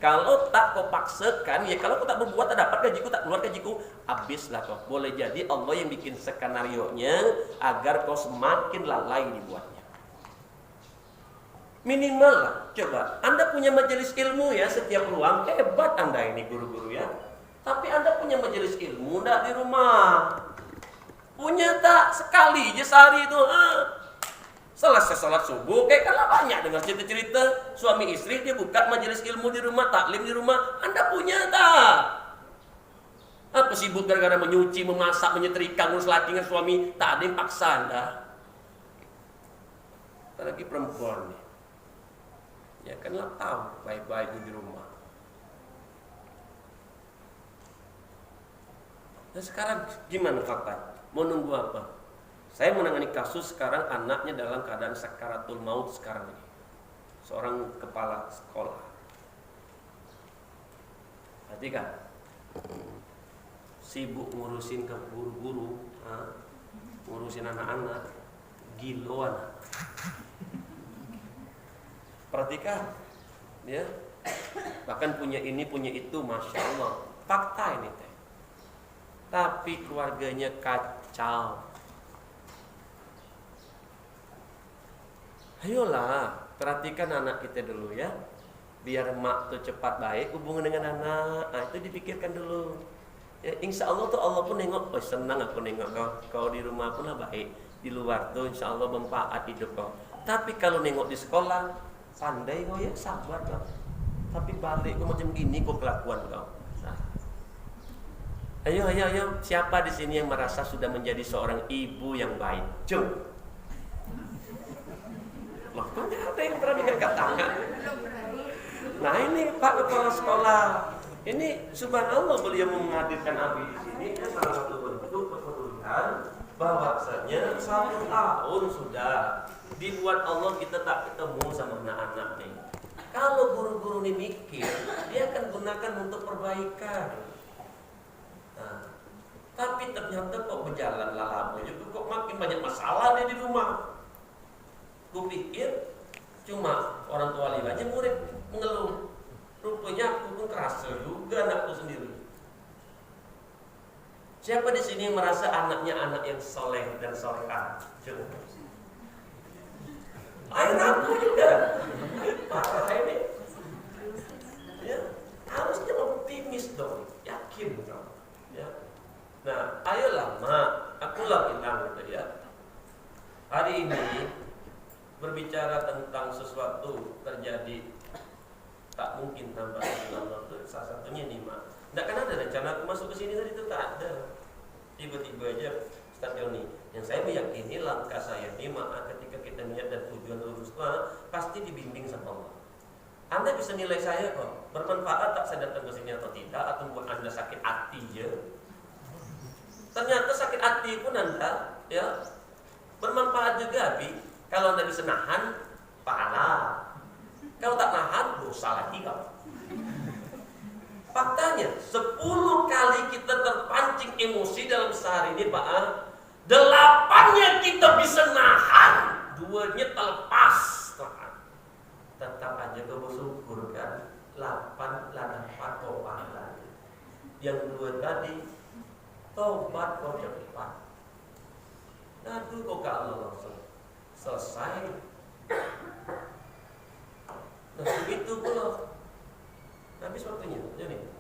Kalau tak kau paksakan, ya kalau kau tak berbuat, tak dapat gajiku, tak keluar gajiku, habislah kau. Boleh jadi Allah yang bikin skenario-nya agar kau semakin lalai dibuatnya. Minimal lah, coba. Anda punya majelis ilmu ya setiap peluang, hebat Anda ini guru-guru ya. Tapi Anda punya majelis ilmu enggak di rumah? Punya tak? Sekali aja sehari itu. Selesai sholat subuh, kayak kan banyak dengar cerita-cerita suami istri dia buka majelis ilmu di rumah, taklim di rumah. Anda punya tak? Apa sibuk gara-gara menyuci, memasak, menyetrika, ngurus laki dengan suami, tak ada yang paksa Anda. Apalagi perempuan nih. Ya kan lah tahu baik-baik di rumah. Nah sekarang gimana fakta? Mau nunggu apa? Saya menangani kasus sekarang anaknya dalam keadaan sakaratul maut sekarang ini. Seorang kepala sekolah. Perhatikan. Sibuk ngurusin ke guru-guru, ngurusin anak-anak, gilo anak. Perhatikan, ya. Bahkan punya ini, punya itu, masya Allah. Fakta ini teh. Tapi keluarganya kacau. Ayolah, perhatikan anak kita dulu ya. Biar mak tuh cepat baik hubungan dengan anak. Nah, itu dipikirkan dulu. Ya, insya Allah tuh Allah pun nengok, oh senang aku nengok kau di rumah pun lah baik. Di luar tuh insya Allah bermanfaat hidup kau. Tapi kalau nengok di sekolah, pandai kau ya, sabar kau. Tapi balik kau macam gini kau kelakuan kau. Nah. Ayo, siapa di sini yang merasa sudah menjadi seorang ibu yang baik? Jom. Loh, kok ada yang berani angkat tangan? Nah ini Pak Kepala Sekolah, ini subhanallah beliau menghadirkan Abi di sini. Ini salah satu bentuk kepedulian bahwasanya 1 tahun sudah dibuat Allah kita tak ketemu sama anak-anak nih. Kalau guru-guru ini mikir, dia akan gunakan untuk perbaikan. Nah, tapi ternyata kok berjalan lama juga kok makin banyak masalah dia di rumah. Gue pikir cuma orang tua aja murid mengeluh. Rupanya aku pun kerasa juga anakku sendiri. Siapa di sini yang merasa anaknya anak yang soleh dan solehah? Coba. Ayo aku juga. Parah ini. Ya, harusnya optimis dong, yakin dong. Ya. Nah, ayolah mak, akulah bilang gitu ya. Hari ini berbicara tentang sesuatu terjadi tak mungkin tanpa Allah itu salah satunya nih mak. Tidak kan ada rencana aku masuk ke sini tadi itu tak ada. Tiba-tiba aja Ustaz Joni, yang saya meyakini langkah saya ini mak ketika kita niat dan tujuan lurus pasti dibimbing sama Allah. Anda bisa nilai saya kok bermanfaat tak saya datang ke sini atau tidak, atau buat Anda sakit hati ya. Ternyata sakit hati pun Anda ya bermanfaat juga Bi. Kalau Anda bisa nahan, pahala. Kalau tak nahan, dosa lagi kau. Faktanya, 10 kali kita terpancing emosi dalam sehari ini Pak, 8-nya kita bisa nahan, 2-nya terlepas. Tetap aja kau bersyukur kan, 8 lah dapat tobat lagi. Yang 2 tadi, tobat kau cepat. Ngadu kau ke Allah langsung. Selesai. Nah begitu pula. Habis waktunya, jadi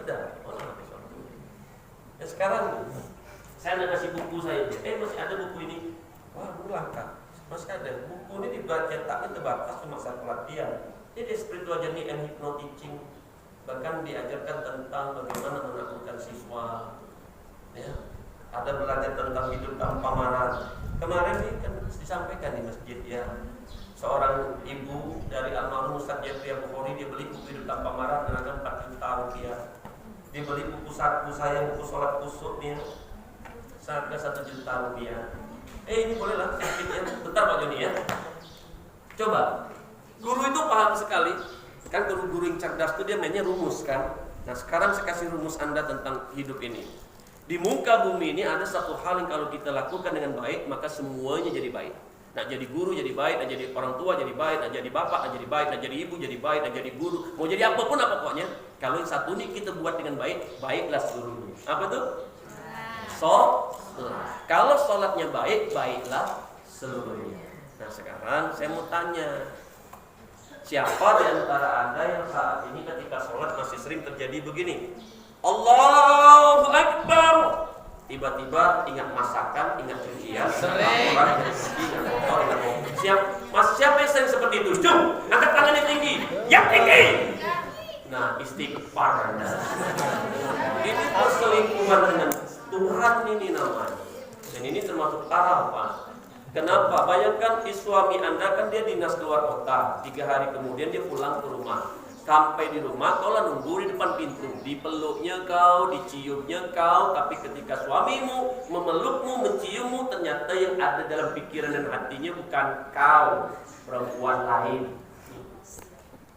udah, habis waktunya. Ya sekarang saya nak kasih buku saya. Masih ada buku ini. Wah, langka. Masih ada buku ini dibuat cetaknya terbatas cuma 1 pelatihan. Jadi spiritual journey and hypnoteaching, bahkan diajarkan tentang bagaimana menaklukkan siswa, ya. Ada belajar tentang hidup tanpa marah. Kemarin ini kan disampaikan di masjid, ya. Seorang ibu dari almarhum Ustaz Jeffrey Bukhari, dia beli buku hidup tanpa marah dengan 4 juta rupiah. Dia beli buku saku saya, buku sholat kusuk nih, seharga 1 juta rupiah. Ini boleh lah sedikit ya. Bentar Pak Joni ya. Coba, guru itu paham sekali. Kan guru-guru yang cerdas itu dia mainnya rumus kan. Nah sekarang saya kasih rumus Anda tentang hidup ini. Di muka bumi ini ada satu hal yang kalau kita lakukan dengan baik, maka semuanya jadi baik. Nak jadi guru jadi baik, nak jadi orang tua jadi baik, nak jadi bapak nak jadi baik, nak jadi ibu jadi baik, nak jadi guru, mau jadi apapun apa pokoknya. Kalau yang satu ini kita buat dengan baik, baiklah seluruhnya. Apa tuh? Kalau sholatnya baik, baiklah seluruhnya. Nah sekarang saya mau tanya, siapa di antara Anda yang saat ini ketika sholat masih sering terjadi begini? Allahu Akbar. Tiba-tiba ingat masakan, ingat cucian, ingat rezeki, ingat motor, ingat mobil. Siapa yang sering seperti itu? Jom, angkat tangannya tinggi. Yang tinggi. Nah, istighfar Anda. Ini perselingkuhan dengan Tuhan ini namanya. Dan ini termasuk parah, Pak. Kenapa? Bayangkan suami Anda kan dia dinas keluar kota, 3 hari kemudian dia pulang ke rumah. Sampai di rumah kau lah nunggu di depan pintu, dipeluknya kau, diciumnya kau, tapi ketika suamimu memelukmu, menciummu, ternyata yang ada dalam pikiran dan hatinya bukan kau, perempuan lain.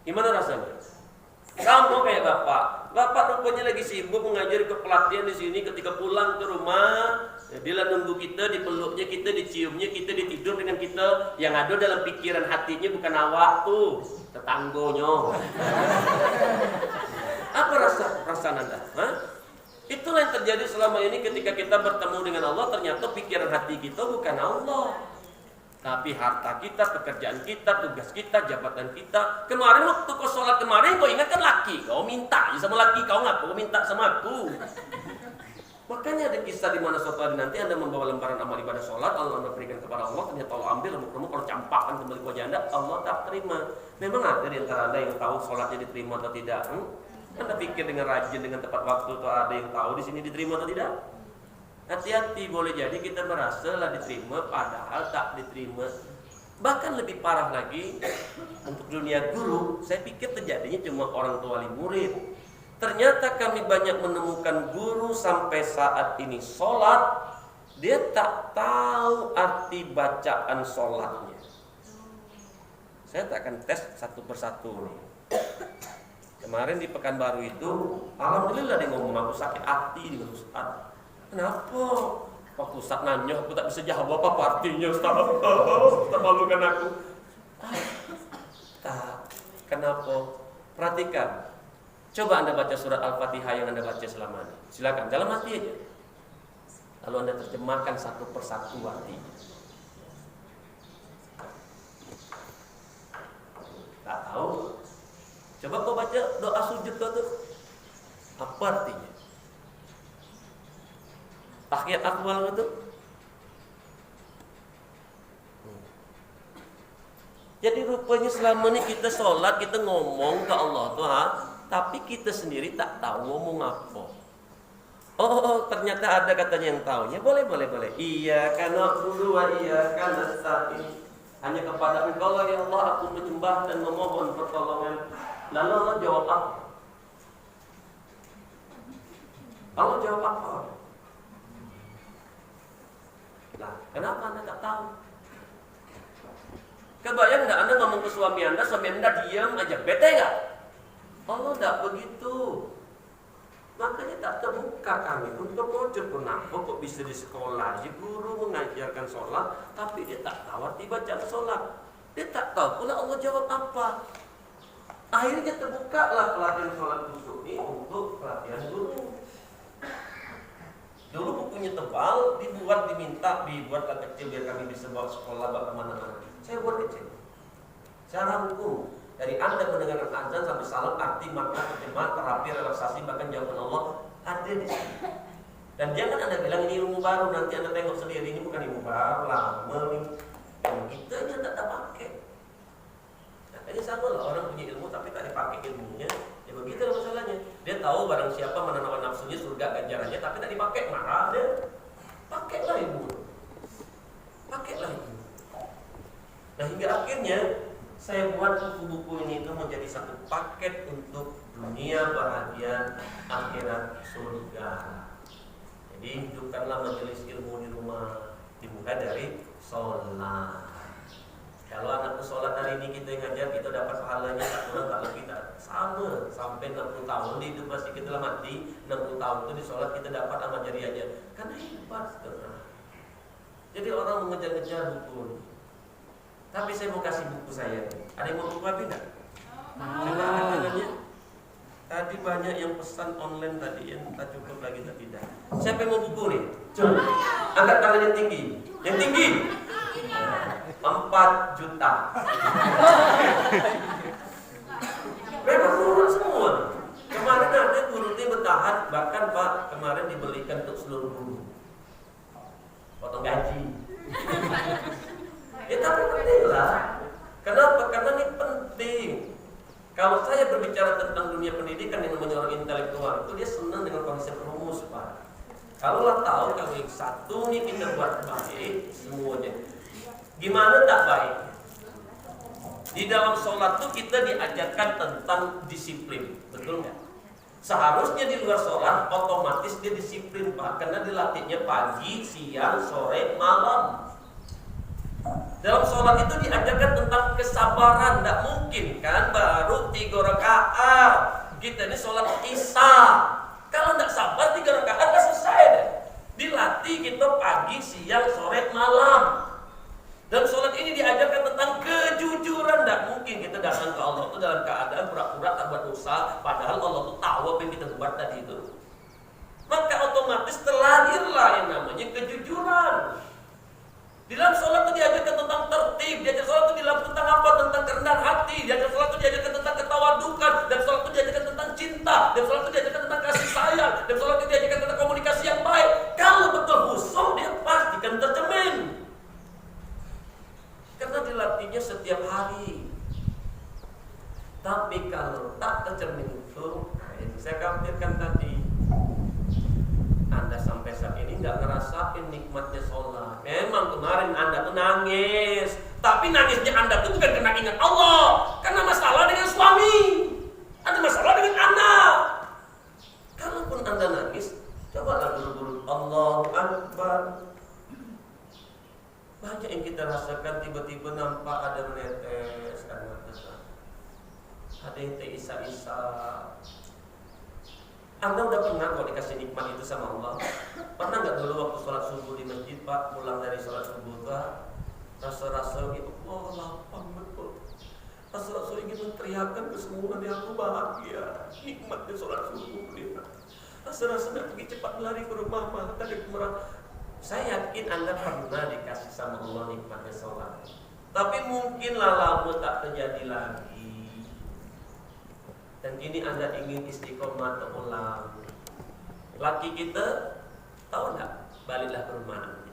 Gimana rasanya? Kamu kayak bapak rupanya lagi sibuk mengajar kepelatihan di sini, ketika pulang ke rumah dia lah nunggu kita, dipeluknya kita, diciumnya kita, ditidur dengan kita. Yang ada dalam pikiran hatinya bukan awak tuh, tetanggonya. Apa perasaan Anda? Itulah yang terjadi selama ini ketika kita bertemu dengan Allah. Ternyata pikiran hati kita bukan Allah, tapi harta kita, pekerjaan kita, tugas kita, jabatan kita. Kemarin waktu kau sholat kemarin, kau ingat kan laki, kau minta sama laki kau, ngapa kau minta sama aku? Makanya ada kisah di mana suatu hari nanti Anda membawa lembaran amal ibadah sholat, Allah berikan kepada Allah, ternyata Allah ambil remuk-remuk, kalau campakkan kembali ke wajah Anda, Allah tak terima. Memang ada di antara Anda yang tahu sholatnya diterima atau tidak? Anda pikir dengan rajin, dengan tepat waktu, atau ada yang tahu di sini diterima atau tidak? Hati-hati, boleh jadi kita merasa lah diterima, padahal tak diterima. Bahkan lebih parah lagi, untuk dunia guru, saya pikir terjadinya cuma orang tua wali murid. Ternyata kami banyak menemukan guru sampai saat ini sholat, dia tak tahu arti bacaan sholatnya. Saya tak akan tes satu persatu nih. Kemarin di Pekanbaru itu, alhamdulillah dia ngomong, aku sakit hati dengan Ustaz. Kenapa? Waktu Ustaz nanya, aku tak bisa jawab apa artinya Ustaz. Ustaz malukan aku. Tak. Kenapa? Perhatikan. Coba Anda baca surat Al-Fatihah yang Anda baca selama ini. Silakan, dalam hati aja. Lalu Anda terjemahkan satu persatu artinya. Tak tahu? Coba kau baca doa sujud kau tuh. Apa artinya? Tahiyat akwal itu. Jadi rupanya selama ini kita sholat, kita ngomong ke Allah tuh, tapi kita sendiri tak tahu ngomong apa. Oh, ternyata ada katanya yang tahu. Ya boleh. Iya karena dulu iya karena saat ini hanya kepada Engkau lah ya Allah aku menyembah dan memohon pertolongan. Lalu Allah jawab apa? Allah jawab apa? Nah, kenapa Anda tak tahu? Kebayang enggak Anda ngomong ke suami Anda diam aja, bete enggak? Allah tidak begitu. Makanya tak terbuka kami untuk belajar. Kenapa kok bisa di sekolah guru mengajarkan sholat, tapi dia tak tahu arti bacaan sholat. Dia tak tahu pula Allah jawab apa. Akhirnya terbukalah pelatihan sholat khusus ini untuk pelatihan guru. Dulu bukunya tebal, dibuatlah kecil biar kami bisa bawa sekolah bawa kemana-mana. Saya buat kecil. Secara hukum, dari Anda mendengarkan azan sampai salam, arti makna terjemahan, terapi, relaksasi, bahkan jawaban Allah ada di sini. Dan jangan Anda bilang ini ilmu baru, nanti Anda tengok sendiri ini bukan ilmu baru, lama nih. Dan kita aja tak pakai. Dan Jadi sama lah orang punya ilmu tapi tak dipakai ilmunya. Ya begitu lah masalahnya. Dia tahu barang siapa menanam nafsunya surga ganjarannya tapi tak dipakai, marah dia. Pakailah ilmu. Pakailah ilmu. Nah hingga akhirnya saya buat buku-buku ini itu menjadi satu paket untuk dunia bahagia, akhirat surga. Jadi hidupkanlah majelis ilmu di rumah, dimulai dari sholat. Kalau anakku sholat hari ini kita ngajar, kita dapat pahalanya tak kurang tak lebih tak sama sampai 60 tahun di hidup masih kita mati 60 tahun itu di sholat kita dapat amal jariahnya. Karena hebat setengah. Jadi orang mengejar-ngejar buku. Tapi saya mau kasih buku saya. Ada yang mau buku apa tidak? Coba angkat tangannya. Tadi banyak yang pesan online tadi yang tak cukup lagi tak tidak. Siapa yang mau buku nih? Coba angkat tangan yang tinggi. Yang tinggi 4 juta. Memang turun semua. Kemarin ada guru ini bertahan, bahkan Pak kemarin dibelikan untuk seluruh guru. Potong gaji. Ya tapi penting lah. Kenapa? Karena ini penting. Kalau saya berbicara tentang dunia pendidikan yang namanya orang intelektual itu dia senang dengan konsep rumus, Pak. Kalau lah tahu kalau yang satu nih kita buat baik semuanya. Gimana tak baik? Di dalam sholat tuh kita diajarkan tentang disiplin, betul nggak? Seharusnya di luar sholat otomatis dia disiplin, Pak, karena dilatihnya pagi, siang, sore, malam. Dalam sholat itu diajarkan tentang kesabaran. Tidak mungkin kan baru 3 rakaat. Kita ini sholat isya. Kalau tidak sabar 3 rakaat tidak selesai deh. Dilatih kita pagi, siang, sore, malam. Dalam sholat ini diajarkan tentang kejujuran. Tidak mungkin kita datang ke Allah itu dalam keadaan pura-pura tak buat dosa, padahal Allah itu tahu apa yang kita buat tadi itu. Maka otomatis terlahirlah yang namanya kejujuran. Di dalam sholat itu diajarkan tentang tertib, diajarkan sholat itu diajarkan tentang apa? Tentang kerendahan hati, diajarkan sholat itu diajarkan tentang ketawadukan, dan sholat itu diajarkan tentang cinta, dan sholat itu diajarkan tentang kasih sayang, dan sholat itu diajarkan tentang komunikasi yang baik. Kalau betul khusyuk dia pastikan tercermin. Karena dilatihnya setiap hari. Tapi kalau tak tercermin itu, saya khawatirkan tadi, Anda sampai saat ini nggak ngerasain nikmatnya sholat. Memang kemarin Anda tuh nangis, tapi nangisnya Anda tuh bukan karena ingat Allah, karena masalah dengan suami, ada masalah dengan anak. Kalaupun Anda nangis, cobalah buru-buru Allahu Akbar. Banyak yang kita rasakan tiba-tiba nampak ada menetes air mata, ada yang terisa-isa. Anda udah pernah kalau dikasih nikmat itu sama Allah? Pernah nggak dulu waktu sholat subuh di masjid, Pak, pulang dari sholat subuh, Pak, rasa-rasa gitu, oh lapang betul. Rasa-rasa ingin menteriakan ke semua, dia aku bahagia, nikmatnya sholat subuh nih, Pak. Rasa-rasa nggak pergi cepat lari ke rumah, Pak, tadi kemerah. Saya yakin Anda pernah dikasih sama Allah nikmatnya sholat. Tapi mungkinlah lama tak terjadi lagi. Dan kini Anda ingin istiqomah terulang. Laki kita tahu enggak? Baliklah ke rumah nanti.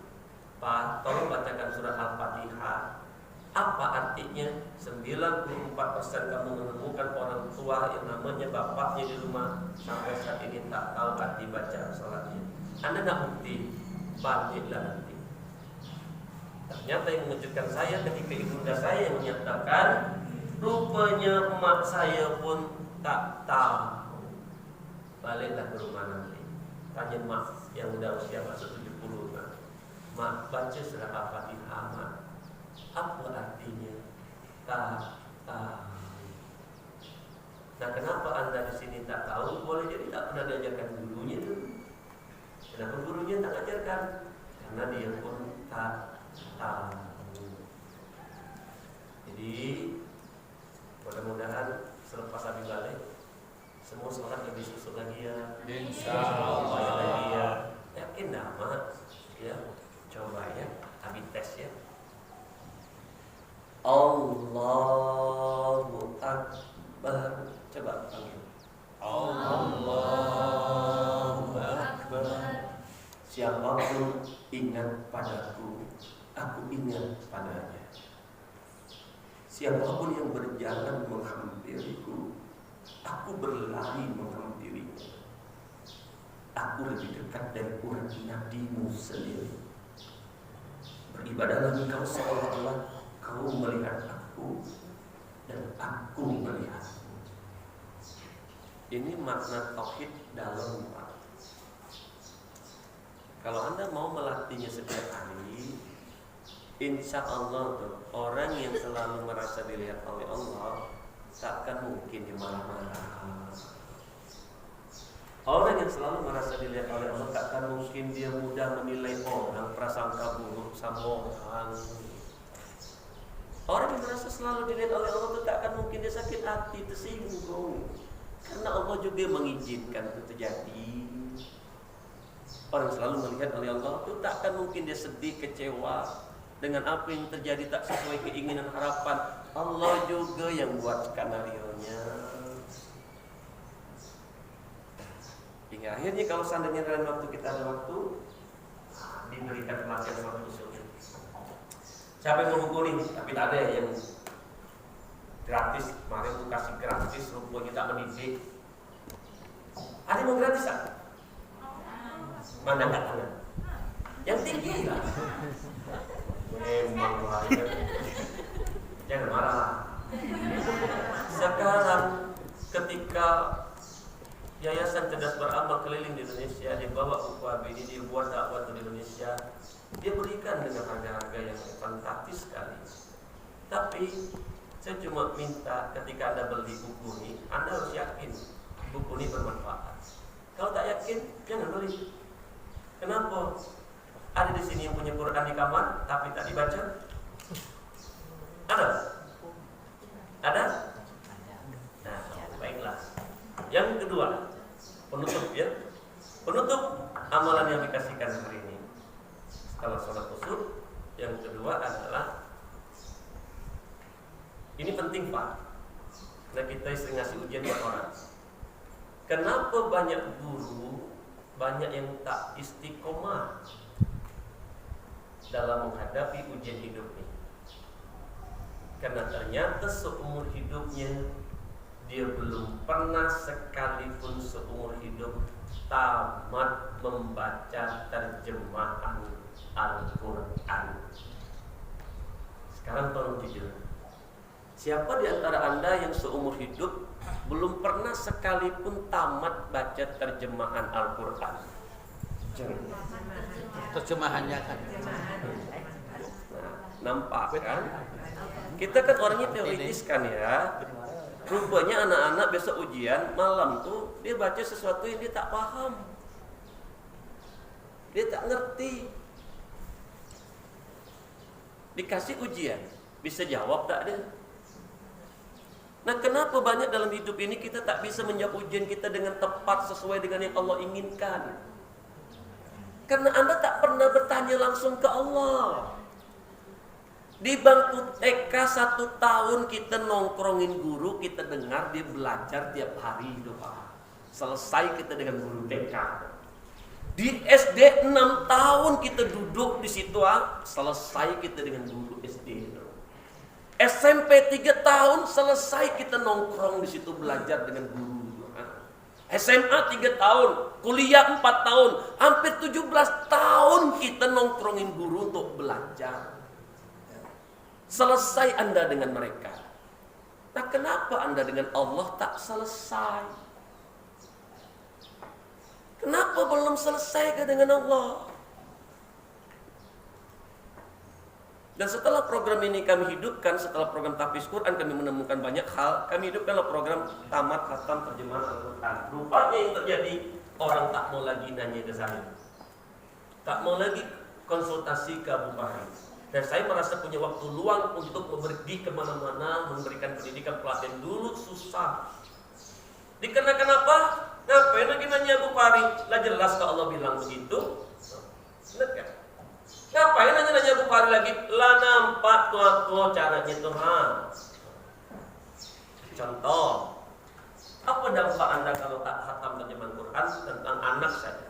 Pak, tolong bacakan surat Al-Fatihah. Apa artinya? 94% kamu menemukan orang tua yang namanya bapaknya di rumah sampai saat ini tak tahu arti baca sholatnya. Anda enggak bukti, baliklah nanti. Ternyata yang mengejutkan saya ketika ibunda saya yang menyatakan, rupanya emak saya pun tak tahu. Baliklah ke rumah nanti. Tanya mak yang udah usia masuk 70, mak baca surat Al-Fatihah, mak. Apa artinya? Tak tahu. Nah, kenapa Anda di sini tak tahu? Boleh jadi tak pernah diajarkan gurunya itu. Kenapa gurunya tak ajarkan? Karena dia pun tak tahu. Jadi mudah-mudahan selepas habis balik semua sholat lebih susuk lagi ya. Insyaallah lagi ya. Yakin dah, Mak? Ya, coba ya, habis tes ya. Allahu Akbar. Coba panggil. Allahu Akbar. Siapapun ingat padaku, aku ingat padanya. Siapapun yang berjalan menghampiriku, aku berlari menghampirinya. Aku lebih dekat dari urat nadimu sendiri. Beribadahlah engkau seolah-olah kau melihat aku dan aku melihatmu. Ini makna tauhid dalam Pak. Kalau Anda mau melatihnya setiap hari, insya Allah tuh, orang yang selalu merasa dilihat oleh Allah takkan mungkin dimarah-marah. Orang yang selalu merasa dilihat oleh Allah takkan mungkin dia mudah menilai orang, prasangka buruk sama orang. Orang yang merasa selalu dilihat oleh Allah itu takkan mungkin dia sakit hati, tersinggung, karena Allah juga mengizinkan itu terjadi. Orang yang selalu melihat oleh Allah itu takkan mungkin dia sedih, kecewa dengan apa yang terjadi tak sesuai keinginan harapan. Allah juga yang buat skenario-nya. Hingga akhirnya kalau seandainya dalam waktu kita ada waktu, diberikan pelatihan suatu usul. Siapa yang mau buku nih? Tapi tak ada yang gratis. Kemarin aku kasih gratis, rupanya kita mendidik. Ada yang mau gratis tak? Mana enggak ada? Yang tinggi lah. Memang lahir. Jangan marah. Sekarang ketika Yayasan Cerdas Beramal keliling di Indonesia, dia bawa UKB ini, dia buat dakwah di Indonesia, dia berikan dengan harga-harga yang fantastis sekali. Tapi saya cuma minta ketika Anda beli buku ini, Anda harus yakin buku ini bermanfaat. Kalau tak yakin, jangan beli. Kenapa? Ada di sini yang punya Quran di kamar tapi tak dibaca? Ada? Ada? Nah, baiklah. Yang kedua, penutup ya. Penutup amalan yang dikasihkan hari ini. Setelah sholat usul, yang kedua adalah ini penting Pak. Nah, kita sering ngasih ujian buat orang. Kenapa banyak guru, banyak yang tak istiqomah dalam menghadapi ujian hidup ini? Karena ternyata seumur hidupnya dia belum pernah sekalipun seumur hidup tamat membaca terjemahan Al-Quran. Sekarang tolong jujur, siapa di antara Anda yang seumur hidup belum pernah sekalipun tamat baca terjemahan Al-Quran? Terjemahannya kan. Nah, nampak kan? Kita kan orangnya teoritis kan ya. Rupanya anak-anak besok ujian malam tuh dia baca sesuatu yang dia tak paham, dia tak ngerti. Dikasih ujian, bisa jawab tak dia? Nah, kenapa banyak dalam hidup ini kita tak bisa menjawab ujian kita dengan tepat sesuai dengan yang Allah inginkan? Karena Anda tak pernah bertanya langsung ke Allah. Di bangku TK 1 tahun kita nongkrongin guru, kita dengar dia belajar tiap hari itu Pak. Selesai kita dengan guru TK. Di SD 6 tahun kita duduk di situ, selesai kita dengan guru SD. SMP 3 tahun selesai kita nongkrong di situ belajar dengan guru. SMA 3 tahun, kuliah 4 tahun, hampir 17 tahun kita nongkrongin guru untuk belajar. Selesai Anda dengan mereka. Nah, kenapa Anda dengan Allah tak selesai? Kenapa belum selesai dengan Allah? Dan setelah program ini kami hidupkan, setelah program Tahfiz Quran, kami menemukan banyak hal. Kami hidupkanlah program tamat khatam terjemahan Al-Quran. Rupanya yang terjadi, orang tak mau lagi nanya ke saya, tak mau lagi konsultasi ke Abu Fahri. Dan saya merasa punya waktu luang untuk pergi kemana-mana, memberikan pendidikan pelatihan. Dulu susah. Dikenakan apa? Ngapain lagi nanya Abu Fahri? Lah jelas kalau Allah bilang begitu. Enggak. Ngapain nanya Abu Fahri lagi? Lah nampak tua-tua caranya Tuhan. Contoh, apa dampak Anda kalau tak khatam terjemahan Quran tentang anak saja?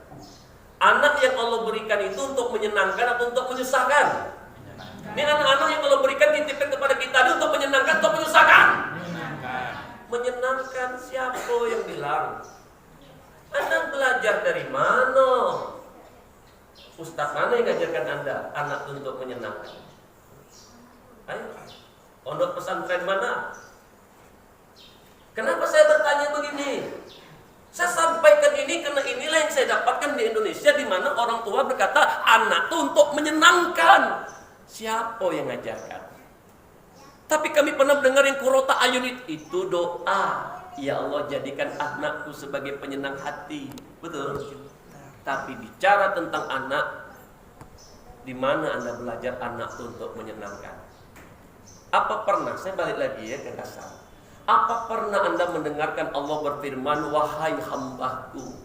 Anak yang Allah berikan itu untuk menyenangkan atau untuk menyusahkan? Ini anak-anak yang Allah berikan titipkan kepada kita ini untuk menyenangkan atau menyusahkan? Menyenangkan. Siapa yang bilang? Anda belajar dari mana? Ustaz mana yang ngajarkan Anda anak untuk menyenangkan? Ayo, pondok pesantren mana? Kenapa saya bertanya begini? Saya sampaikan ini karena inilah yang saya dapatkan di Indonesia, di mana orang tua berkata anak itu untuk menyenangkan. Siapa yang ngajarkan? Tapi kami pernah mendengar yang kurota ayun itu doa. Ya Allah, jadikan anakku sebagai penyenang hati. Betul. Tapi bicara tentang anak, di mana Anda belajar anak itu untuk menyenangkan? Apa pernah, saya balik lagi ya ke dasar. Apa pernah Anda mendengarkan Allah berfirman, wahai hambaku,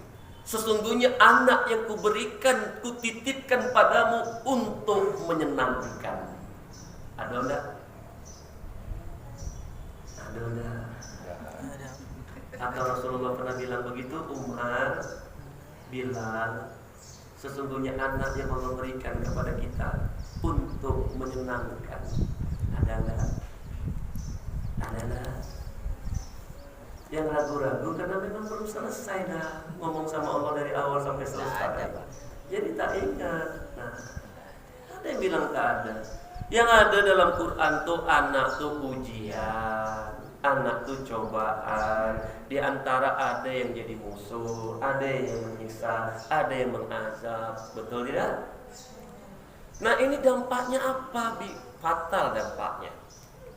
sesungguhnya anak yang kuberikan, kutitipkan padamu untuk menyenangkan. Ada enggak? Ada enggak? Atau Rasulullah pernah bilang begitu? Umar bilang, sesungguhnya anak yang Allah berikan kepada kita untuk menyenangkan. Ada enggak? Ada enggak? Yang ragu-ragu karena memang belum selesai dah ngomong sama Allah dari awal sampai selesai. Jadi tak ingat. Nah, ada yang bilang tak ada. Yang ada dalam Quran tuh anak tuh ujian, anak tuh cobaan. Di antara ada yang jadi musuh, ada yang menyiksa, ada yang mengazab. Betul tidak? Nah, ini dampaknya apa? Fatal dampaknya.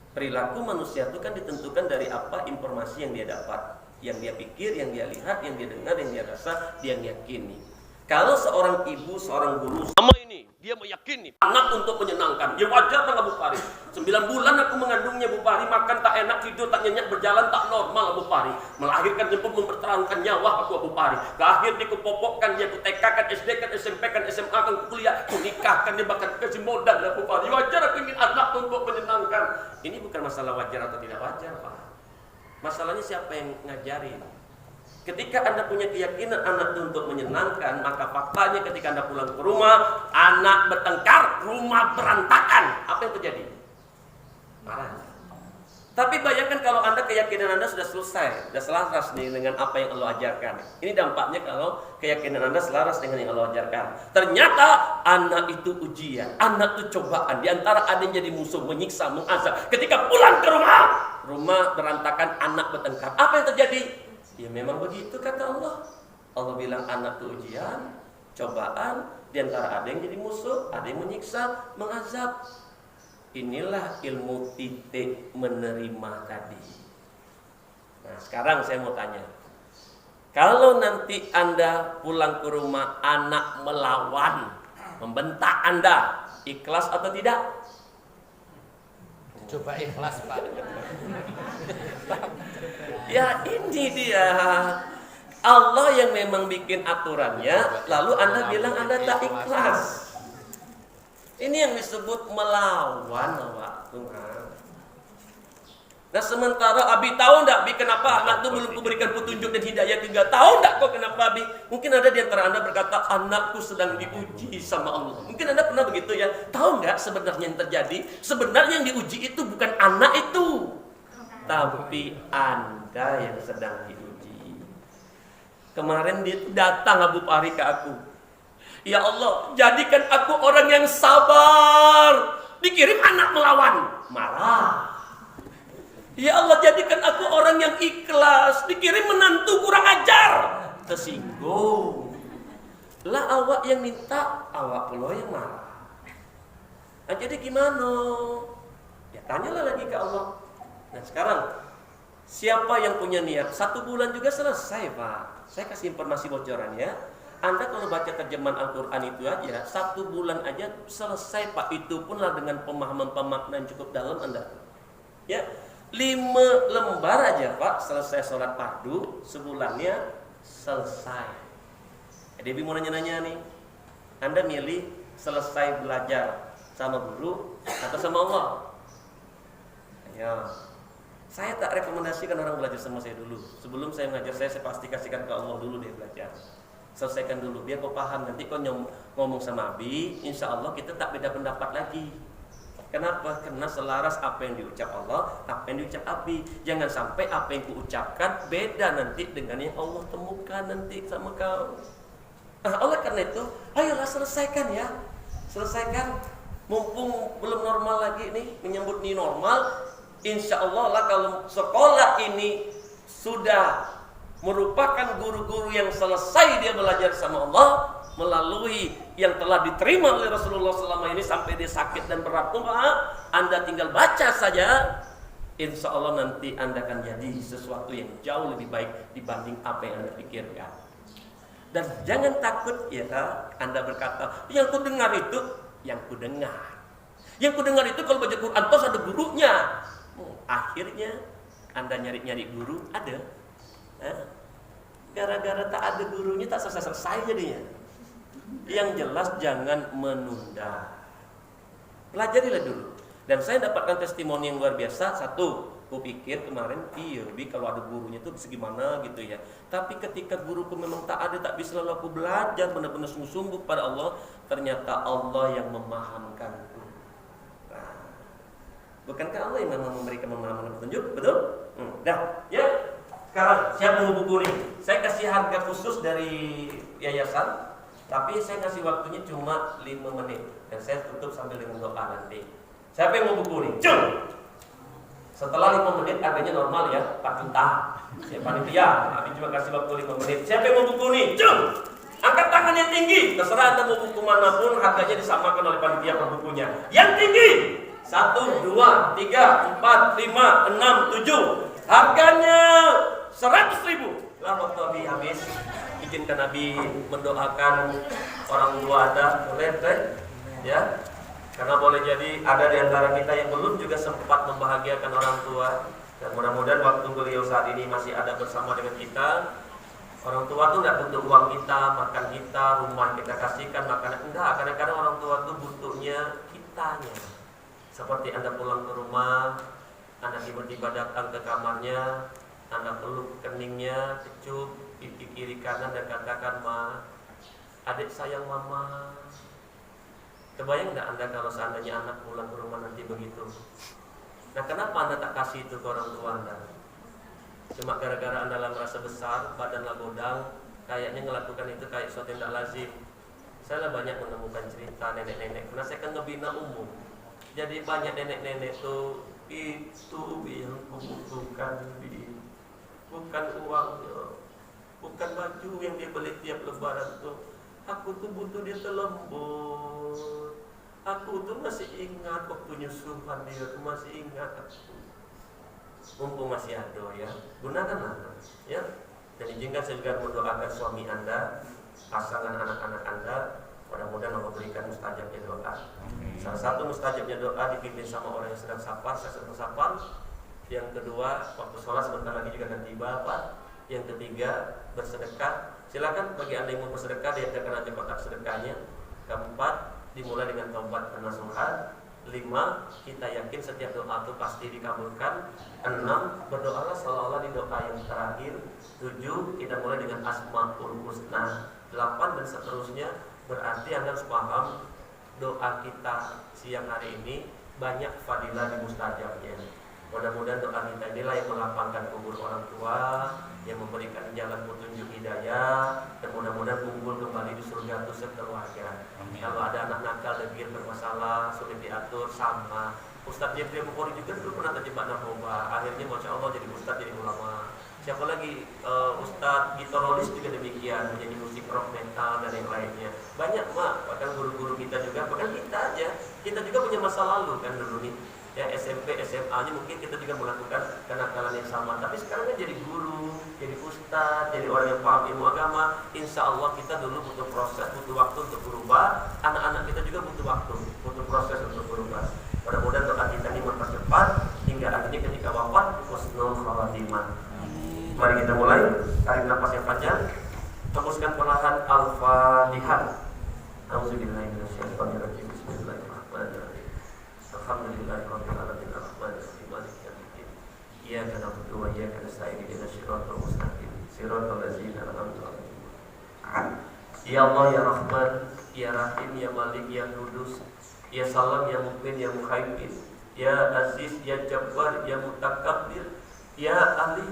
Perilaku manusia itu kan ditentukan dari apa informasi yang dia dapat, yang dia pikir, yang dia lihat, yang dia dengar, yang dia rasa, dia yakini. Kalau seorang ibu, seorang guru sama ini, dia meyakini anak untuk menyenangkan, ya wajar lah Bu Pari. 9 bulan aku mengandungnya Bu Pari, makan tak enak, tidur tak nyenyak, berjalan tak normal Bu Pari. Melahirkan jemput mempertaruhkan nyawa aku Bu Pari. Lahir dikupopokkan dia, ku TK kan, SD kan, SMP kan, SMA kan, kuliah, ku nikahkan dia, bahkan kasih modal lah Bu Pari. Wajar aku ingin anak untuk menyenangkan. Ini bukan masalah wajar atau tidak wajar Pak. Masalahnya siapa yang ngajarin. Ketika Anda punya keyakinan anak itu untuk menyenangkan, maka faktanya ketika Anda pulang ke rumah, anak bertengkar, rumah berantakan. Apa yang terjadi? Marah. Tapi bayangkan kalau Anda keyakinan Anda sudah selesai, sudah selaras dengan apa yang Allah ajarkan. Ini dampaknya kalau keyakinan Anda selaras dengan yang Allah ajarkan. Ternyata anak itu ujian, anak itu cobaan. Di antara ada yang jadi musuh, menyiksa, mengazab. Ketika pulang ke rumah, rumah berantakan, anak bertengkar. Apa yang terjadi? Ya memang begitu kata Allah. Allah bilang anak itu ujian, cobaan. Di antara ada yang jadi musuh, ada yang menyiksa, mengazab. Inilah ilmu titik menerima tadi. Nah sekarang saya mau tanya, kalau nanti Anda pulang ke rumah, anak melawan, membentak Anda, ikhlas atau tidak? Coba ikhlas Pak. Ya ini dia, Allah yang memang bikin aturannya, lalu Anda bilang Anda tak ikhlas. Ini yang disebut melawan Pak Tuhan. Nah sementara Abi tahu enggak Abi kenapa anak itu belum kuberikan petunjuk dan hidayah 3 tahun enggak kok kenapa Abi? Mungkin ada di antara Anda berkata anakku sedang diuji sama Allah. Mungkin Anda pernah begitu ya. Tahu enggak sebenarnya yang terjadi? Sebenarnya yang diuji itu bukan anak itu, tapi Anda yang sedang diuji. Kemarin dia datang Abu Pari ke aku. Ya Allah, jadikan aku orang yang sabar. Dikirim anak melawan, marah. Ya Allah, jadikan aku orang yang ikhlas. Dikirim menantu kurang ajar, tersinggung. Lah awak yang minta, awak pula yang marah. Nah, jadi gimana? Ya tanyalah lagi ke Allah. Nah sekarang, siapa yang punya niat 1 bulan juga selesai Pak. Saya kasih informasi bocorannya. Anda kalau baca terjemahan Al-Quran itu aja 1 bulan aja selesai Pak. Itu pun lah dengan pemahaman pemaknaan cukup dalam Anda. Ya, 5 lembar aja Pak selesai sholat fardu, sebulannya selesai. Jadi mau nanya-nanya nih, Anda milih selesai belajar sama guru atau sama Allah? Ya, saya tak rekomendasikan orang belajar sama saya dulu. Sebelum saya mengajar saya pasti kasihkan ke Allah dulu dia belajar. Selesaikan dulu biar kau paham, nanti kau ngomong sama Abi, insya Allah kita tak beda pendapat lagi. Kenapa? Karena selaras apa yang diucap Allah, apa yang diucap Abi. Jangan sampai apa yang kuucapkan beda nanti dengan yang Allah temukan nanti sama kau. Nah, oleh karena itu, ayolah selesaikan ya. Selesaikan. Mumpung belum normal lagi nih, menyambut new normal. Insya Allah lah kalau sekolah ini sudah merupakan guru-guru yang selesai dia belajar sama Allah melalui yang telah diterima oleh Rasulullah selama ini sampai dia sakit dan berat, Anda tinggal baca saja, insya Allah nanti Anda akan jadi sesuatu yang jauh lebih baik dibanding apa yang Anda pikirkan. Dan jangan takut ya, Anda berkata yang ku dengar itu, yang ku dengar itu kalau baca Quran terus ada gurunya. Akhirnya Anda nyari-nyari guru ada. Gara-gara tak ada gurunya tak selesai jadinya. Yang jelas jangan menunda. Pelajarilah dulu. Dan saya dapatkan testimoni yang luar biasa. Satu, aku pikir kemarin kalau ada gurunya itu segimana gitu ya. Tapi ketika guruku memang tak ada, tak bisa lalu aku belajar benar-benar sungguh-sungguh pada Allah. Ternyata Allah yang memahamkanku. Bukankah Allah yang memang memberikan pemahaman dan petunjuk? Betul? Dah, ya. Sekarang siapa mau buku nih? Saya kasih harga khusus dari yayasan, tapi saya kasih waktunya cuma 5 menit. Dan saya tutup sambil dengan doa nanti. Siapa yang mau buku nih? Cung! Setelah 5 menit harganya normal ya, 4 juta. Ya panitia, tapi cuma kasih waktu 5 menit. Siapa yang mau buku nih? Cung! Angkat tangan yang tinggi. Terserah Anda mau buku manapun, harganya disamakan oleh panitia per bukunya. Yang tinggi! 1, 2, 3, 4, 5, 6, 7. Harganya 100.000. Lah waktu Abi habis, izinkan Abi mendoakan orang tua Anda, boleh ya? Karena boleh jadi ada di antara kita yang belum juga sempat membahagiakan orang tua. Dan mudah-mudahan waktu beliau saat ini masih ada bersama dengan kita. Orang tua tuh tidak butuh uang kita, makan kita, rumah kita kasihkan, makanan enggak. Kadang-kadang orang tua tuh butuhnya kitanya. Seperti Anda pulang ke rumah, Anda tiba-tiba datang ke kamarnya, Anda peluk keningnya, kecup pipi kiri kanan dan katakan, "Ma, adik sayang mama." Kebayang enggak Anda kalau seandainya anak pulang ke rumah nanti begitu? Nah, kenapa Anda tak kasih itu ke orang tua Anda? Cuma gara-gara Anda lah merasa besar, badan lah godang, kayaknya ngelakukan itu kayak sesuatu yang tidak lazim. Saya lah banyak menemukan cerita nenek-nenek, karena saya kan ngebina umum. Jadi banyak nenek-nenek itu yang membutuhkan, bukan uangnya, bukan baju yang dia beli tiap lebaran tuh. Aku tuh butuh dia terlembut. Aku tuh masih ingat waktu nyusuhan dia, tuh masih ingat aku. Mumpung masih ada ya, gunakanlah ya. Dan izinkan saya juga mendoakan suami Anda, pasangan anak-anak Anda. Mudah-mudahan Allah berikan mustajabnya doa. Salah satu mustajabnya doa dipimpin sama orang yang sedang safar, saya sedang safar. Yang kedua, waktu sholat sebentar lagi juga akan tiba, Pak. Yang ketiga, bersedekah. Silakan bagi Anda yang mau bersedekah, diadakan aja kotak sedekahnya. Keempat, dimulai dengan taubat dan nasuha. 5, kita yakin setiap doa itu pasti dikabulkan. 6, berdoalah seolah-olah di doa yang terakhir. 7, kita mulai dengan Asmaul Husna. 8 dan seterusnya. Berarti Anda harus paham doa kita siang hari ini banyak fadilah di mustajabnya. Mudah-mudahan doa kita inilah yang melapangkan kubur orang tua, yang memberikan jalan petunjuk hidayah, dan mudah-mudahan kumpul kembali di surga itu sekeluarga. Kalau ada anak nakal, degil, bermasalah, sulit diatur, sama. Ustadz Jeffrey Bukhari juga dulu pernah terjebak narkoba, akhirnya masya Allah jadi ustadz, jadi ulama. Siapa lagi? Ustadz Gitorolis juga demikian, menjadi musik rock, metal, dan yang lainnya. Banyak bahkan guru-guru kita juga, bahkan kita aja, kita juga punya masa lalu kan dulu nih. Ya SMP, SMA-nya mungkin kita juga melakukan kenakalan yang sama. Tapi sekarang kan jadi guru, jadi ustadz, jadi orang yang paham ilmu agama. Insya Allah kita dulu butuh proses, butuh waktu untuk berubah. Anak-anak kita juga butuh waktu, butuh proses untuk berubah. Mudah-mudahan doa kita ini mempercepat hingga akhirnya ketika wafat husnul khawatimah. Mari kita mulai, tarik nafas yang panjang, tembuskan perlahan Al-Fatihah. Auzubillahi minasyaitonir rajim. Bismillahirrahmanirrahim. Alhamdulillahirabbil alamin arrahmanir rahim maliki yaumiddin. Iyyaka na'budu wa iyyaka nasta'in ihdinas siratal mustaqim siratal ladzina an'amta 'alaihim. Ya Allah ya Rahman, ya Rahim, ya Malik, ya Qudus, Ya Salam, Ya Mukmin, Ya Muhaimin, Ya Aziz, Ya Jabbar, Ya Mutakabbir, Ya Ali,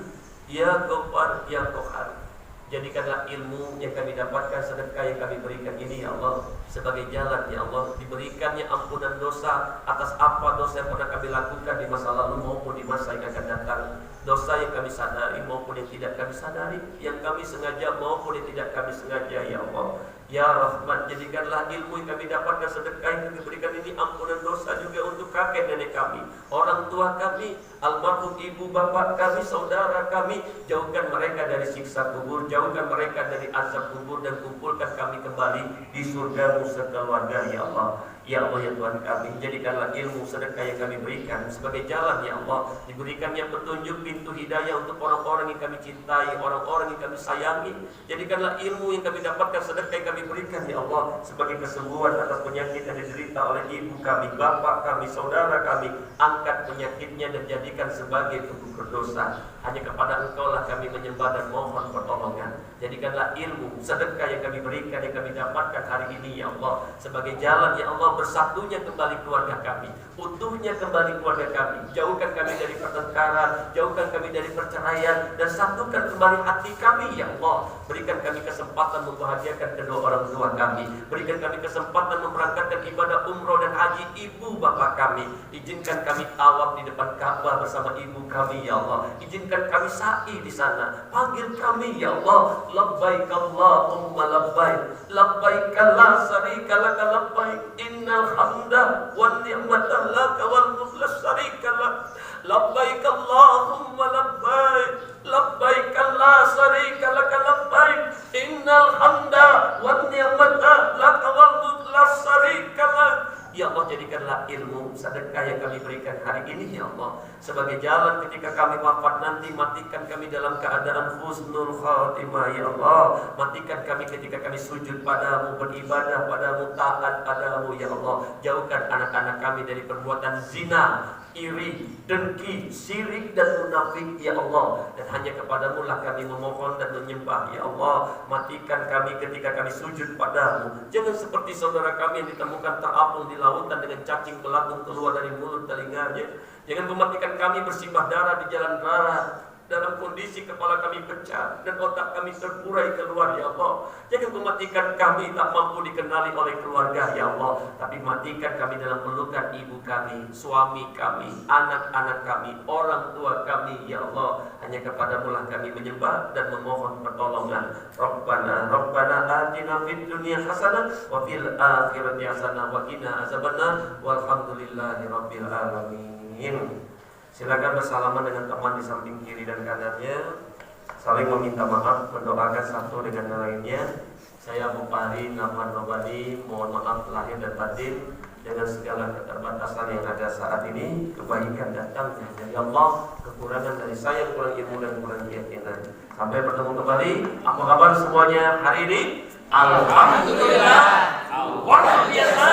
Ya Ghaffar, Ya Qahhar. Jadikanlah ilmu yang kami dapatkan, sedekah yang kami berikan ini ya Allah sebagai jalan ya Allah diberikannya ampunan dosa atas apa dosa yang pernah kami lakukan di masa lalu maupun di masa yang akan datang. Dosa yang kami sadari maupun yang tidak kami sadari, yang kami sengaja maupun yang tidak kami sengaja ya Allah. Ya Rahman, jadikanlah ilmu yang kami dapatkan, sedekah yang kami berikan ini ampunan dosa juga untuk kakek nenek kami, orang tua kami, almarhum ibu bapak kami, saudara kami. Jauhkan mereka dari siksa kubur, jauhkan mereka dari azab kubur, dan kumpulkan kami kembali di surga-Mu sekeluarga ya Allah. Ya Allah ya Tuhan kami, jadikanlah ilmu sedekah yang kami berikan sebagai jalan ya Allah, diberikannya petunjuk pintu hidayah untuk orang-orang yang kami cintai, orang-orang yang kami sayangi. Jadikanlah ilmu yang kami dapatkan, sedekah yang kami berikan ya Allah sebagai kesembuhan atas penyakit yang diderita oleh ibu kami, bapak kami, saudara kami. Angkat penyakitnya dan jadikan sebagai penggugur dosa. Hanya kepada Engkau lah kami menyembah dan mohon pertolongan. Jadikanlah ilmu sedekah yang kami berikan, yang kami dapatkan hari ini ya Allah sebagai jalan ya Allah bersatunya kembali keluarga kami, utuhnya kembali keluarga kami. Jauhkan kami dari pertengkaran, jauhkan kami dari perceraian, dan satukan kembali hati kami ya Allah. Berikan kami kesempatan membahagiakan kedua orang tua kami, berikan kami kesempatan memberangkatkan ibadah umroh dan haji ibu bapak kami. Izinkan kami tawaf di depan Ka'bah bersama ibu kami ya Allah. Izinkan kami sa'i di sana. Panggil kami ya Allah. Labbaik Allahumma labbaik, labbaik la syarika laka labbaik, innal hamda wan ni'mata laka wal mulku la syarika lak. Labbaik Allahumma labbaik, labbaik la syarika laka labbaik, innal hamda wan ni'mata laka wal mulku la syarika lak. Ya Allah, jadikanlah ilmu sedekah yang kami berikan hari ini ya Allah sebagai jalan ketika kami wafat nanti. Matikan kami dalam keadaan husnul khatimah ya Allah. Matikan kami ketika kami sujud padamu, beribadah padamu, taat padamu ya Allah. Jauhkan anak-anak kami dari perbuatan zina, iri, dengki, syirik dan munafik ya Allah. Dan hanya kepadamu lah kami memohon dan menyembah ya Allah. Matikan kami ketika kami sujud padamu. Jangan seperti saudara kami yang ditemukan terapung di lautan dengan cacing belatung keluar dari mulut telinganya. Jangan mematikan kami bersimbah darah di jalan raya dalam kondisi kepala kami pecah dan otak kami terburai keluar ya Allah. Jangan mematikan kami tak mampu dikenali oleh keluarga ya Allah, tapi matikan kami dalam pelukan ibu kami, suami kami, anak-anak kami, orang tua kami ya Allah. Hanya kepadamu lah kami menyembah dan memohon pertolongan. Rabbana atina fid dunya hasanah wa fil akhirati hasanah wa qina azabannar walhamdulillahi rabbil alamin. Silakan bersalaman dengan teman di samping kiri dan kanannya, saling meminta maaf, mendoakan satu dengan yang lainnya. Saya Abu Fahri Nafman Robadi, mohon maaf lahir dan batin dengan segala keterbatasan yang ada saat ini. Kebaikan datangnya dari Allah, kekurangan dari saya, kurang ilmu dan kurang keyakinan. Sampai bertemu kembali. Apa kabar semuanya hari ini? Alhamdulillah, luar biasa.